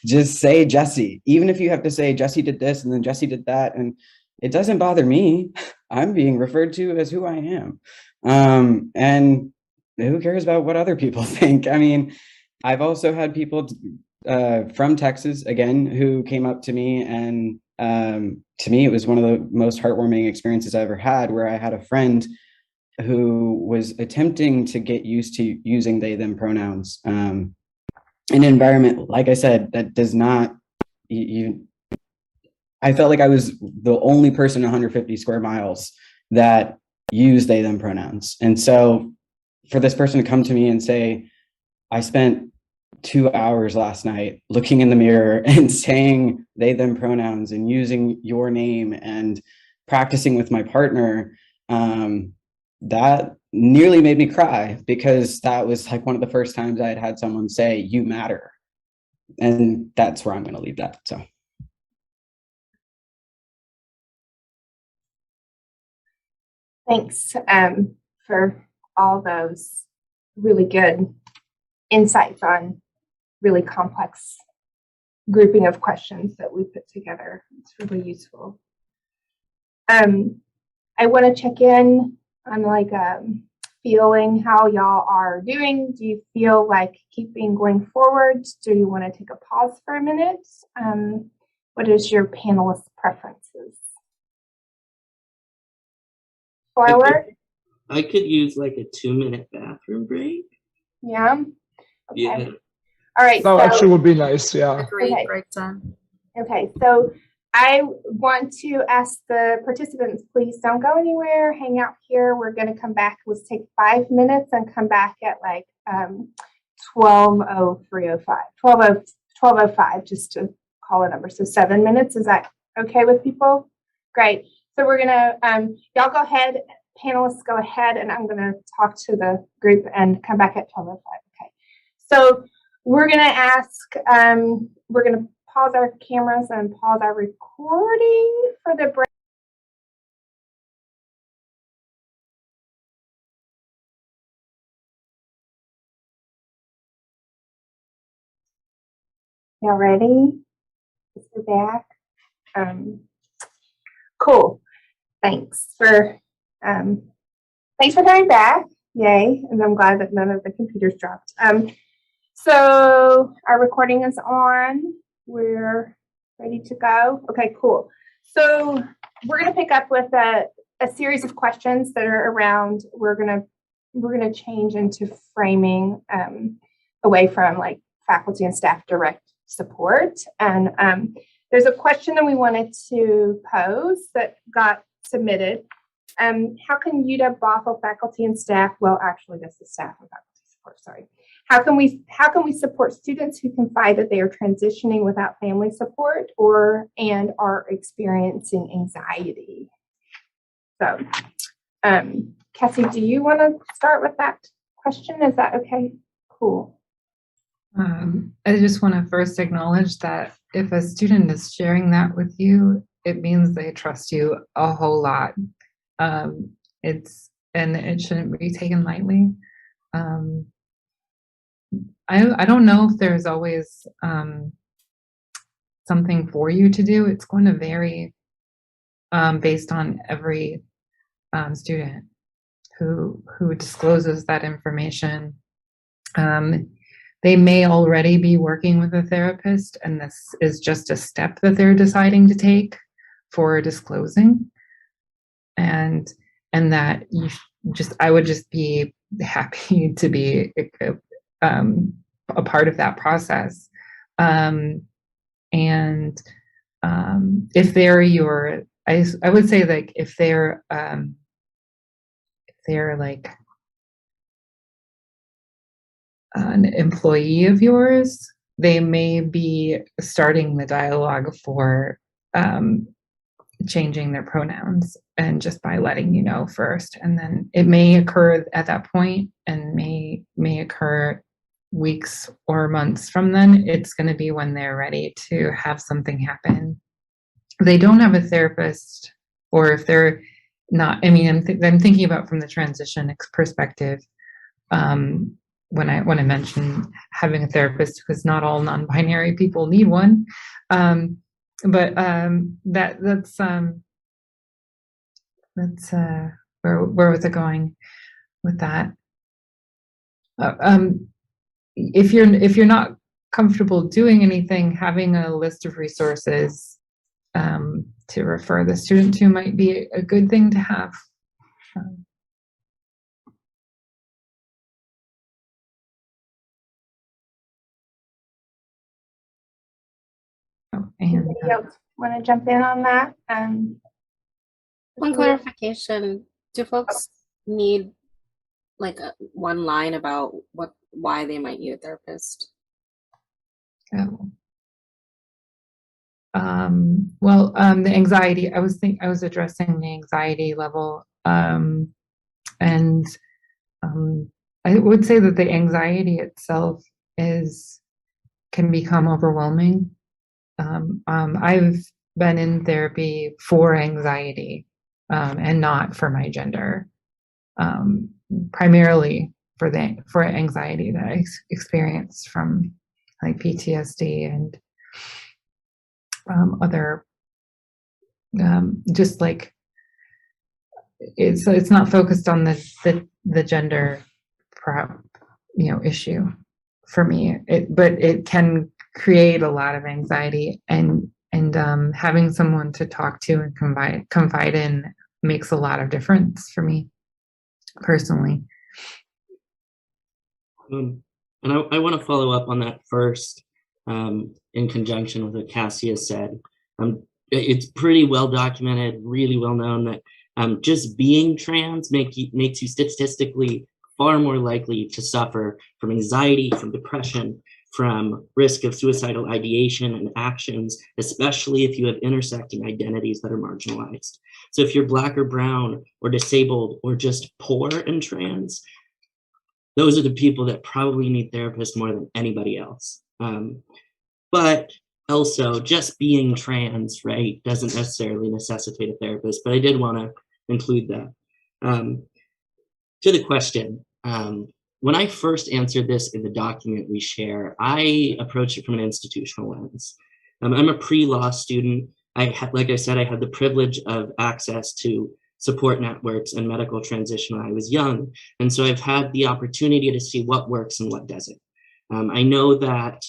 Just say Jesse, even if you have to say Jesse did this and then Jesse did that. And it doesn't bother me. I'm being referred to as who I am. And who cares about what other people think? I mean, I've also had people from Texas, again, who came up to me, and to me, it was one of the most heartwarming experiences I ever had, where I had a friend who was attempting to get used to using they, them pronouns in an environment, like I said, that does not, I felt like I was the only person in 150 square miles that used they, them pronouns. And so for this person to come to me and say, I spent 2 hours last night looking in the mirror and saying they, them pronouns and using your name and practicing with my partner, that nearly made me cry, because that was like one of the first times I had someone say, you matter. And that's where I'm going to leave that. So. Thanks for all those really good insights on really complex grouping of questions that we put together. It's really useful. I want to check in on feeling how y'all are doing. Do you feel like keeping going forward? Do you want to take a pause for a minute? What is your panelist preferences? Forward? I could use like a 2-minute bathroom break. Yeah. Okay. Yeah. All right. That actually would be nice. Yeah. Agreed. Okay. Break time. Okay. So I want to ask the participants, please don't go anywhere. Hang out here. We're going to come back. Let's take 5 minutes and come back at like 12:05, just to call a number. So 7 minutes. Is that okay with people? Great. So we're going to, y'all go ahead, panelists go ahead, and I'm going to talk to the group and come back at 12:05. Okay. So we're going to ask, we're going to pause our cameras and pause our recording for the break. Y'all ready? We're back. Cool. Thanks for coming back. Yay. And I'm glad that none of the computers dropped. So our recording is on. We're ready to go. Okay, cool. So we're going to pick up with a series of questions that are around. We're going to change into framing away from like faculty and staff direct support. And there's a question that we wanted to pose that got submitted. How can UW Bothell faculty and staff, well, actually that's the staff and faculty support, sorry. How can we support students who confide that they are transitioning without family support and are experiencing anxiety? So, Cassie, do you want to start with that question? Is that okay? Cool. I just want to first acknowledge that if a student is sharing that with you, it means they trust you a whole lot. And it shouldn't be taken lightly. I don't know if there's always something for you to do. It's going to vary based on every student who discloses that information. They may already be working with a therapist, and this is just a step that they're deciding to take for disclosing. And that I would just be happy to be a part of that process. If they're I would say like if they're like an employee of yours, they may be starting the dialogue for changing their pronouns, and just by letting you know first, and then it may occur at that point and may occur weeks or months from then. It's going to be when they're ready to have something happen. If they don't have a therapist, or if they're not, I mean, I'm thinking about from the transition perspective, when I mentioned having a therapist, because not all non-binary people need one. But that's where was it going with that? If you're not comfortable doing anything, having a list of resources to refer the student to might be a good thing to have. Anybody else want to jump in on that? One clarification: do folks need like one line about why they might need a therapist? The anxiety. I was addressing the anxiety level, and I would say that the anxiety itself can become overwhelming. I've been in therapy for anxiety, and not for my gender, primarily for anxiety that I experienced from like PTSD and other, just like it's not focused on the gender issue for me, but it can create a lot of anxiety, and having someone to talk to and confide in makes a lot of difference for me personally. And I want to follow up on that first, in conjunction with what Cassie has said. it's pretty well documented, really well known that just being trans makes you statistically far more likely to suffer from anxiety, from depression, from risk of suicidal ideation and actions, especially if you have intersecting identities that are marginalized. So if you're Black or brown or disabled or just poor and trans, those are the people that probably need therapists more than anybody else. But also, just being trans, right, doesn't necessarily necessitate a therapist, but I did want to include that. To the question, when I first answered this in the document we share, I approached it from an institutional lens. I'm a pre-law student. Like I said, I had the privilege of access to support networks and medical transition when I was young. And so I've had the opportunity to see what works and what doesn't. I know that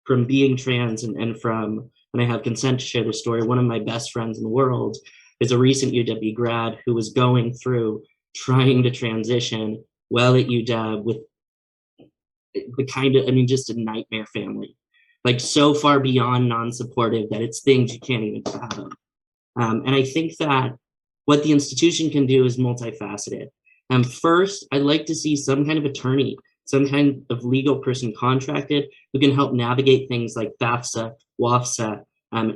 from being trans and I have consent to share the story, one of my best friends in the world is a recent UW grad who was going through trying to transition well at UW with the kind of, just a nightmare family, like so far beyond non-supportive that it's things you can't even fathom. And I think that what the institution can do is multifaceted. First, I'd like to see some kind of attorney, some kind of legal person contracted who can help navigate things like FAFSA, WAFSA,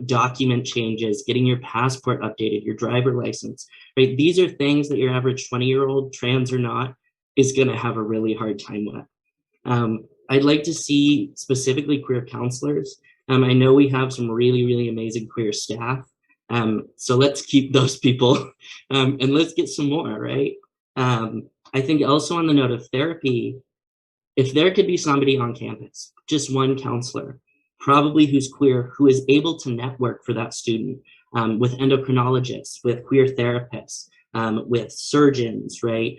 document changes, getting your passport updated, your driver license, right? These are things that your average 20-year-old, trans or not, is going to have a really hard time with. I'd like to see specifically queer counselors. I know we have some really, really amazing queer staff. So let's keep those people and let's get some more, right? I think also on the note of therapy, if there could be somebody on campus, just one counselor, probably who's queer, who is able to network for that student with endocrinologists, with queer therapists, with surgeons, right?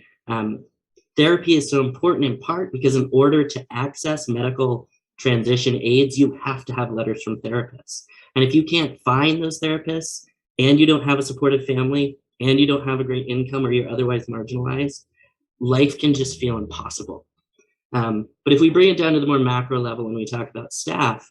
Therapy is so important in part because in order to access medical transition aids, you have to have letters from therapists. And if you can't find those therapists and you don't have a supportive family and you don't have a great income or you're otherwise marginalized, life can just feel impossible. But if we bring it down to the more macro level and we talk about staff,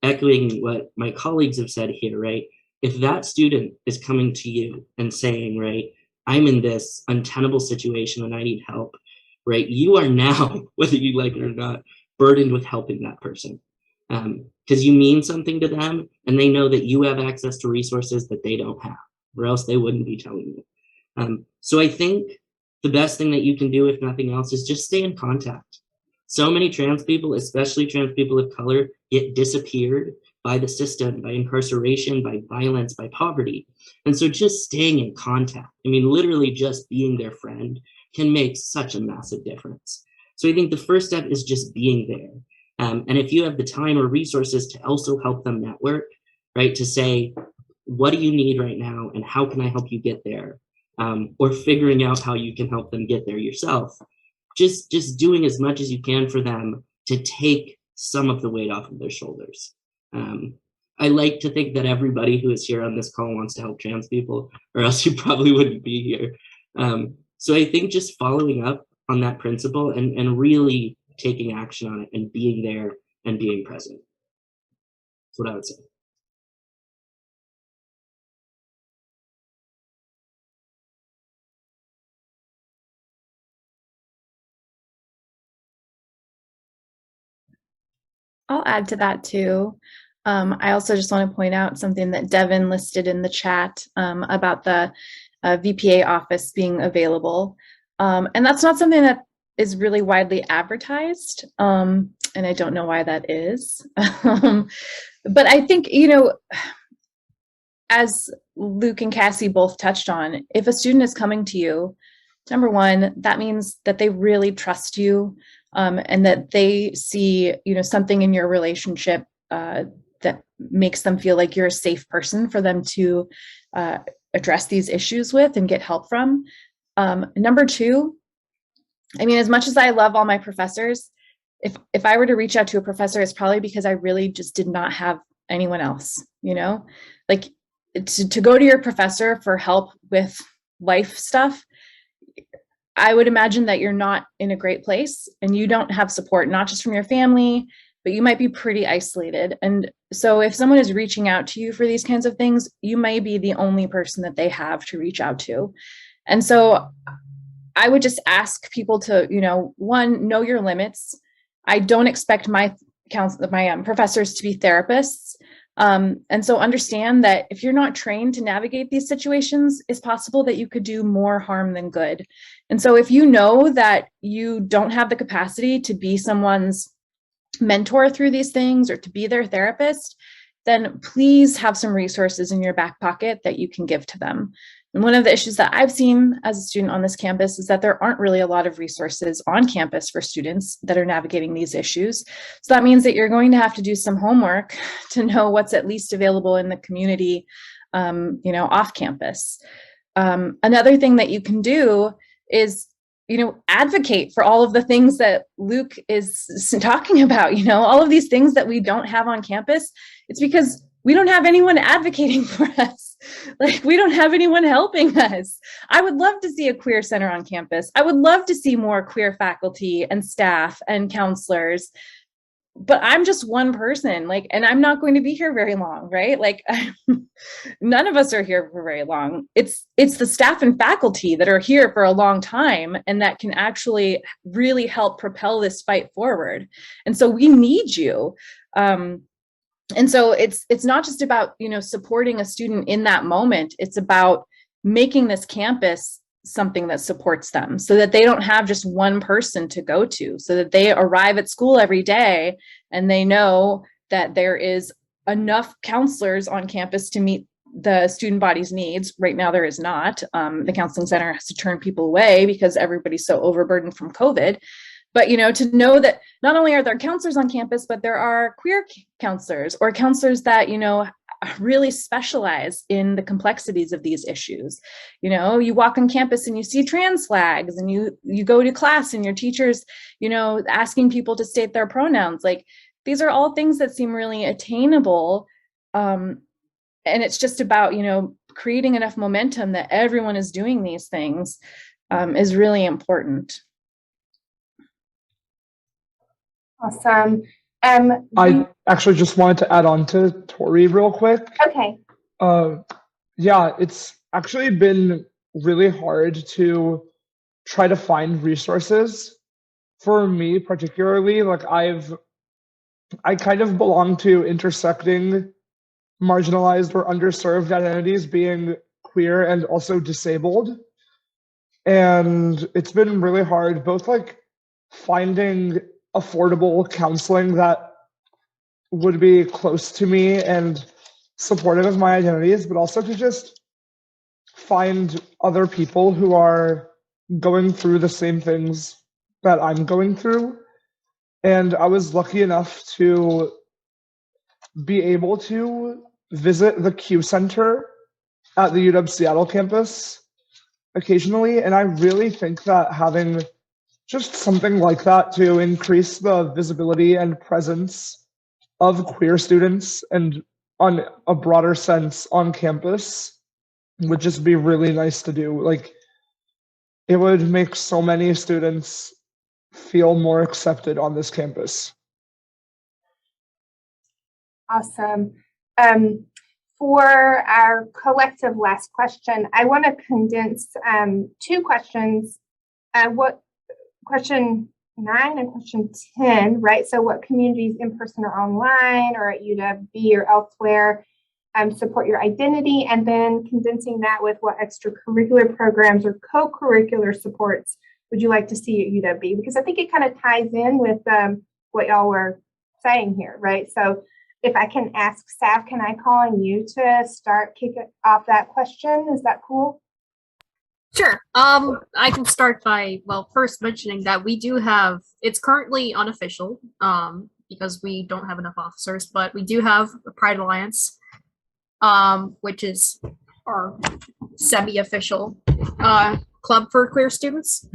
echoing what my colleagues have said here, right? If that student is coming to you and saying, right, I'm in this untenable situation and I need help, right? You are now, whether you like it or not, burdened with helping that person. Because you mean something to them and they know that you have access to resources that they don't have, or else they wouldn't be telling you. So I think the best thing that you can do, if nothing else, is just stay in contact. So many trans people, especially trans people of color, get disappeared by the system, by incarceration, by violence, by poverty. And so just staying in contact, literally just being their friend can make such a massive difference. So I think the first step is just being there. And if you have the time or resources to also help them network, right, to say, what do you need right now and how can I help you get there? Or figuring out how you can help them get there yourself. Just doing as much as you can for them to take some of the weight off of their shoulders. I like to think that everybody who is here on this call wants to help trans people, or else you probably wouldn't be here. So I think just following up on that principle and really taking action on it and being there and being present. That's what I would say. I'll add to that too. I also just want to point out something that Devin listed in the chat about the VPA office being available. And that's not something that is really widely advertised. And I don't know why that is. But I think, as Luke and Cassie both touched on, if a student is coming to you, number one, that means that they really trust you. And that they see, something in your relationship that makes them feel like you're a safe person for them to address these issues with and get help from. Number two, as much as I love all my professors, if I were to reach out to a professor, it's probably because I really just did not have anyone else, like to go to your professor for help with life stuff. I would imagine that you're not in a great place and you don't have support, not just from your family, but you might be pretty isolated. And so if someone is reaching out to you for these kinds of things, you may be the only person that they have to reach out to. And so I would just ask people to, one, know your limits. I don't expect my professors to be therapists. And so understand that if you're not trained to navigate these situations, it's possible that you could do more harm than good. And so if you know that you don't have the capacity to be someone's mentor through these things or to be their therapist, then please have some resources in your back pocket that you can give to them. And one of the issues that I've seen as a student on this campus is that there aren't really a lot of resources on campus for students that are navigating these issues. So that means that you're going to have to do some homework to know what's at least available in the community, off campus. Another thing that you can do is, advocate for all of the things that Luke is talking about, all of these things that we don't have on campus. It's because we don't have anyone advocating for us. Like, we don't have anyone helping us. I would love to see a queer center on campus. I would love to see more queer faculty and staff and counselors, but I'm just one person, and I'm not going to be here very long, right? None of us are here for very long. It's the staff and faculty that are here for a long time and that can actually really help propel this fight forward. And so we need you. And so it's not just about, supporting a student in that moment. It's about making this campus something that supports them so that they don't have just one person to go to, so that they arrive at school every day and they know that there is enough counselors on campus to meet the student body's needs. Right now, there is not. The counseling center has to turn people away because everybody's so overburdened from COVID. But, to know that not only are there counselors on campus, but there are queer counselors or counselors that, really specialize in the complexities of these issues. You walk on campus and you see trans flags, and you go to class and your teachers, asking people to state their pronouns. These are all things that seem really attainable. And it's just about, creating enough momentum that everyone is doing these things is really important. Awesome. I actually just wanted to add on to Tori real quick. Okay. Yeah, it's actually been really hard to try to find resources. For me particularly, I kind of belong to intersecting marginalized or underserved identities, being queer and also disabled. And it's been really hard, both finding affordable counseling that would be close to me and supportive of my identities, but also to just find other people who are going through the same things that I'm going through. And I was lucky enough to be able to visit the Q Center at the UW Seattle campus occasionally. And I really think that having just something like that to increase the visibility and presence of queer students and on a broader sense on campus would just be really nice to do. It would make so many students feel more accepted on this campus. Awesome. For our collective last question, I want to condense two questions. Question 9 and question 10, right? So what communities in person or online or at UW or elsewhere support your identity, and then condensing that with what extracurricular programs or co-curricular supports would you like to see at UW? Because I think it kind of ties in with what y'all were saying here, right? So if I can ask Sav, can I call on you to kick off that question? Is that cool? Sure. I can start by, first mentioning that we do have, it's currently unofficial, because we don't have enough officers, but we do have a Pride Alliance, which is our semi-official club for queer students.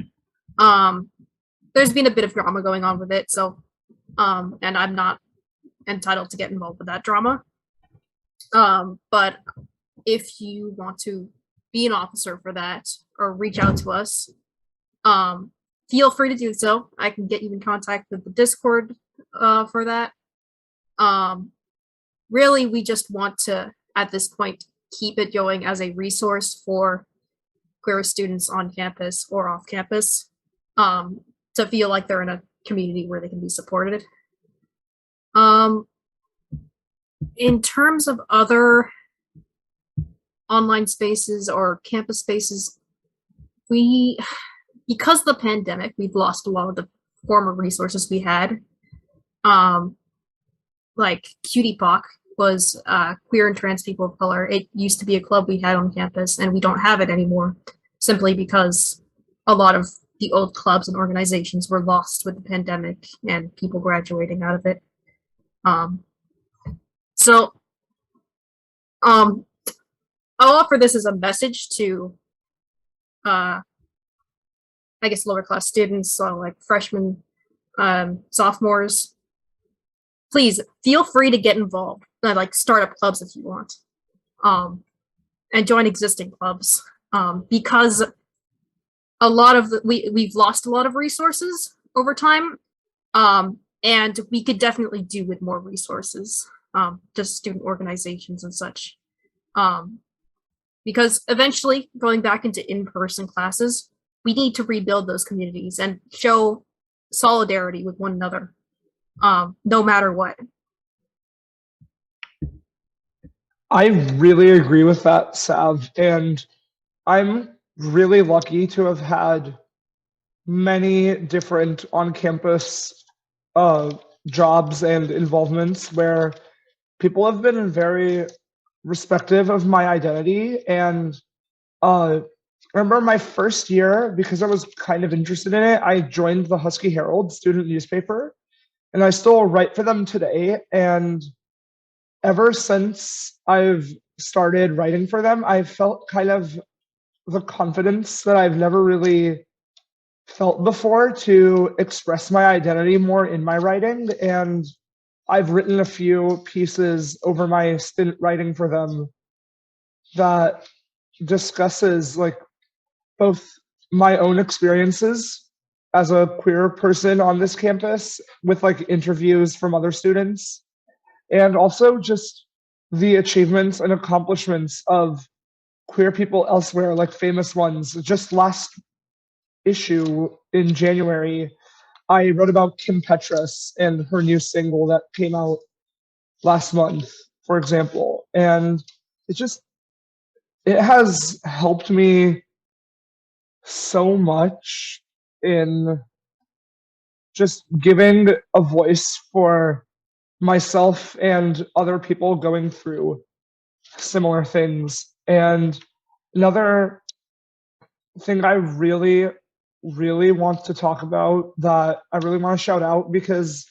There's been a bit of drama going on with it, so, and I'm not entitled to get involved with that drama. But if you want to be an officer for that or reach out to us, feel free to do so. I can get you in contact with the Discord for that. Really, we just want to, at this point, keep it going as a resource for queer students on campus or off campus, to feel like they're in a community where they can be supported. In terms of other online spaces or campus spaces, because of the pandemic, we've lost a lot of the former resources we had. Like Cutie Pock was queer and trans people of color. It used to be a club we had on campus, and we don't have it anymore, simply because a lot of the old clubs and organizations were lost with the pandemic and people graduating out of it. I'll offer this as a message to, I guess, lower class students, so like freshmen, sophomores. Please feel free to get involved, like startup clubs if you want, and join existing clubs, because a lot of we've lost a lot of resources over time, and we could definitely do with more resources, just student organizations and such. Because eventually, going back into in-person classes, we need to rebuild those communities and show solidarity with one another, no matter what. I really agree with that, Sav, and I'm really lucky to have had many different on-campus jobs and involvements where people have been very respective of my identity. And I remember my first year, because I was kind of interested in it, I joined the Husky Herald student newspaper, and I still write for them today. And ever since I've started writing for them, I've felt kind of the confidence that I've never really felt before to express my identity more in my writing. And I've written a few pieces over my stint writing for them that discusses like both my own experiences as a queer person on this campus with like interviews from other students, and also just the achievements and accomplishments of queer people elsewhere, like famous ones. Just last issue in January, I wrote about Kim Petras and her new single that came out last month, for example. And it has helped me so much in just giving a voice for myself and other people going through similar things. And another thing I really want to talk about, that I really want to shout out, because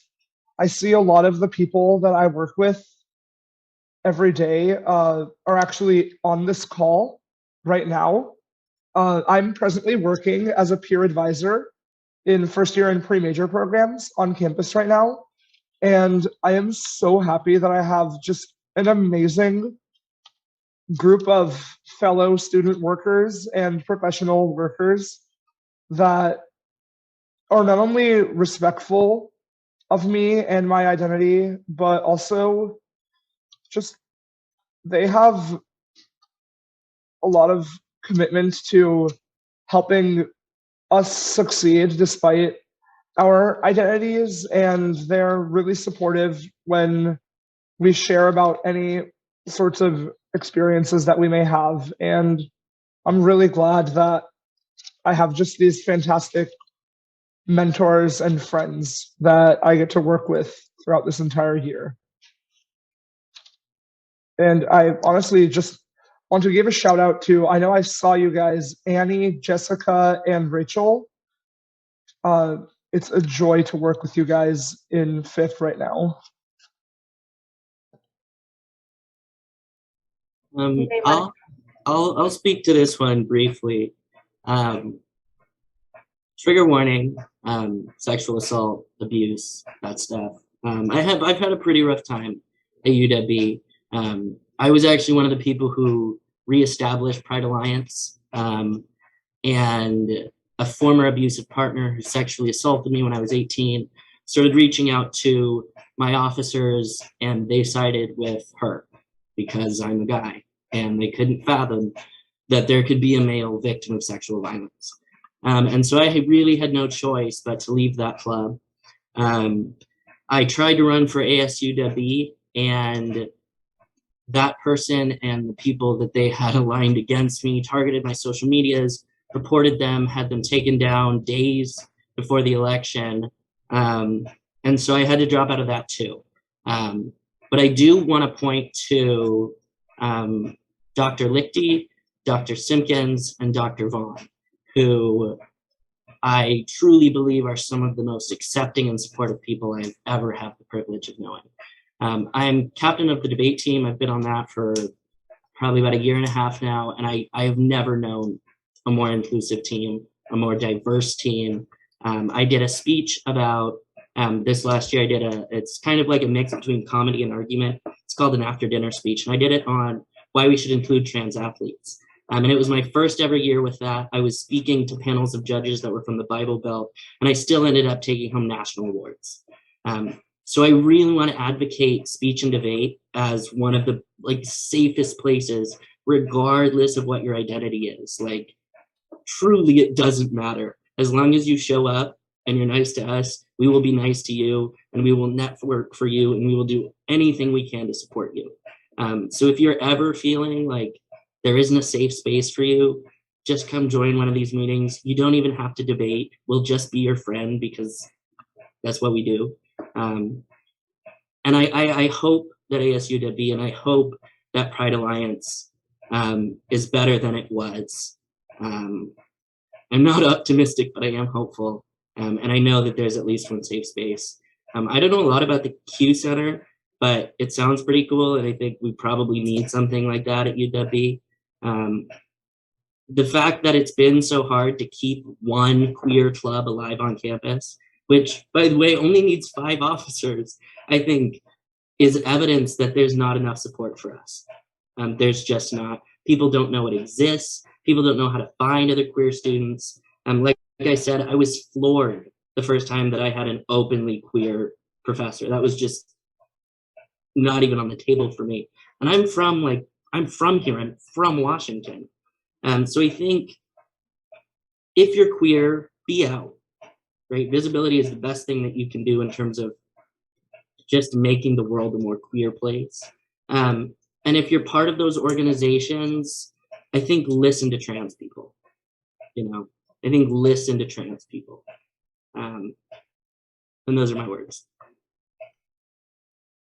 I see a lot of the people that I work with every day are actually on this call right now. I'm presently working as a peer advisor in first year and pre-major programs on campus right now. And I am so happy that I have just an amazing group of fellow student workers and professional workers that are not only respectful of me and my identity, but also just they have a lot of commitment to helping us succeed despite our identities, and they're really supportive when we share about any sorts of experiences that we may have. And I'm really glad that I have just these fantastic mentors and friends that I get to work with throughout this entire year. And I honestly just want to give a shout out to, I know I saw you guys, Annie, Jessica, and Rachel. It's a joy to work with you guys in fifth right now. I'll speak to this one briefly. Trigger warning, sexual assault, abuse, that stuff. I've had a pretty rough time at UW. I was actually one of the people who reestablished Pride Alliance, and a former abusive partner who sexually assaulted me when I was 18 started reaching out to my officers, and they sided with her because I'm a guy, and they couldn't fathom that there could be a male victim of sexual violence. And so I really had no choice but to leave that club. I tried to run for ASUW, and that person and the people that they had aligned against me targeted my social medias, reported them, had them taken down days before the election. And so I had to drop out of that too. But I do want to point to Dr. Lichty, Dr. Simpkins, and Dr. Vaughn, who I truly believe are some of the most accepting and supportive people I've ever had the privilege of knowing. I'm captain of the debate team. I've been on that for probably about 1.5 years now, and I have never known a more inclusive team, a more diverse team. I did a speech about this last year. It's kind of like a mix between comedy and argument. It's called an after dinner speech, and I did it on why we should include trans athletes. And it was my first ever year with that. I was speaking to panels of judges that were from the Bible Belt, and I still ended up taking home national awards. So I really want to advocate speech and debate as one of the safest places, regardless of what your identity is. Truly, it doesn't matter. As long as you show up and you're nice to us, we will be nice to you, and we will network for you, and we will do anything we can to support you. So if you're ever feeling like there isn't a safe space for you, just come join one of these meetings. You don't even have to debate. We'll just be your friend because that's what we do. And I hope that ASUW, and I hope that Pride Alliance is better than it was. I'm not optimistic, but I am hopeful. And I know that there's at least one safe space. I don't know a lot about the Q Center, but it sounds pretty cool, and I think we probably need something like that at UW. The fact that it's been so hard to keep one queer club alive on campus, which, by the way, only needs 5 officers, I think is evidence that there's not enough support for us. There's just not. People don't know it exists. People don't know how to find other queer students. Like I said, I was floored the first time that I had an openly queer professor. That was just not even on the table for me. And I'm from here, I'm from Washington. So I think if you're queer, be out, right? Visibility is the best thing that you can do in terms of just making the world a more queer place. And if you're part of those organizations, I think listen to trans people, I think listen to trans people. And those are my words.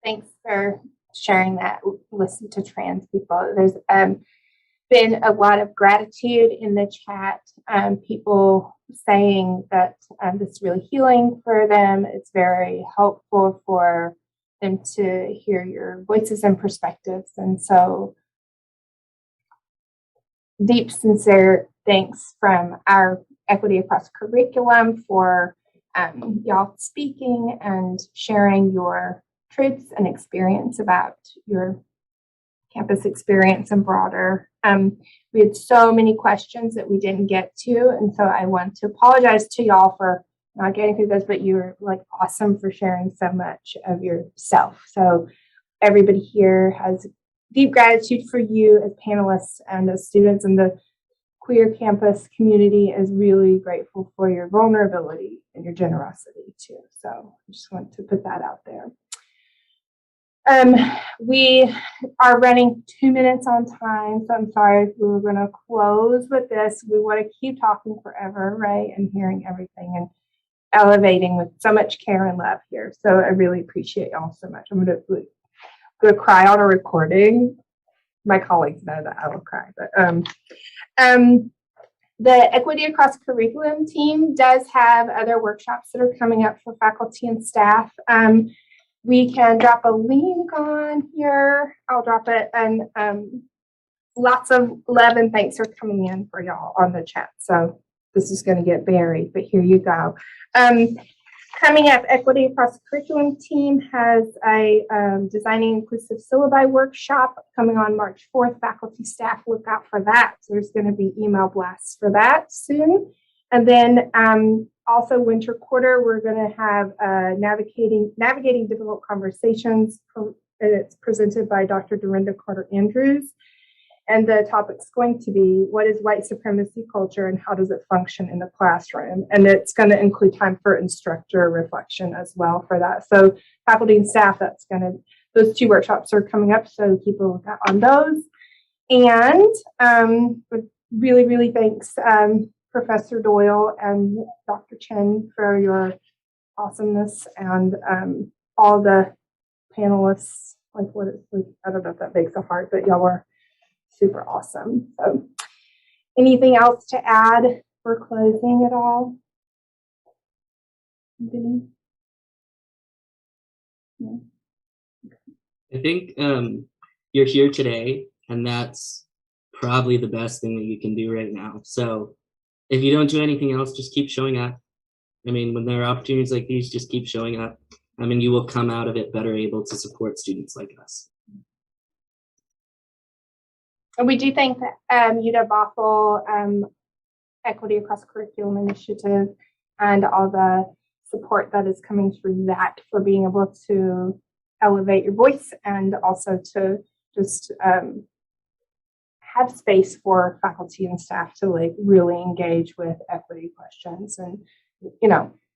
Thanks for sharing that. Listen to trans people. There's been a lot of gratitude in the chat. People saying that this is really healing for them. It's very helpful for them to hear your voices and perspectives. And so deep, sincere thanks from our Equity Across Curriculum for y'all speaking and sharing your truths and experience about your campus experience and broader. We had so many questions that we didn't get to, and so I want to apologize to y'all for not getting through those, but you're awesome for sharing so much of yourself. So everybody here has deep gratitude for you as panelists, and as students, and the queer campus community is really grateful for your vulnerability and your generosity too. So I just want to put that out there. We are running 2 minutes on time, so I'm sorry if we were going to close with this. We want to keep talking forever, right? And hearing everything and elevating with so much care and love here. So I really appreciate y'all so much. I'm going to cry on a recording. My colleagues know that I will cry, but the Equity Across Curriculum team does have other workshops that are coming up for faculty and staff. We can drop a link on here. I'll drop it, and lots of love and thanks for coming in for y'all on the chat. So this is going to get buried, but here you go. Coming up, Equity Across Curriculum team has a Designing Inclusive Syllabi workshop coming on March 4th. Faculty, staff, look out for that. So there's going to be email blasts for that soon. And then Also, winter quarter, we're going to have navigating difficult conversations. It's presented by Dr. Dorinda Carter Andrews. And the topic's going to be, what is white supremacy culture and how does it function in the classroom? And it's going to include time for instructor reflection as well for that. So faculty and staff, those 2 workshops are coming up, so keep a lookout on those. And really, really thanks, Professor Doyle and Dr. Chen, for your awesomeness, and all the panelists. I don't know if that makes a heart, but y'all were super awesome. So, anything else to add for closing at all? Anybody? No? I think you're here today, and that's probably the best thing that you can do right now. So if you don't do anything else, just keep showing up. I mean, when there are opportunities like these, just keep showing up. I mean, you will come out of it better able to support students like us. And we do thank the UW-Bothell Equity Across Curriculum Initiative and all the support that is coming through that for being able to elevate your voice, and also to just have space for faculty and staff to really engage with equity questions and,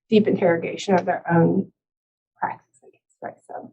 deep interrogation of their own practice, I guess, right? So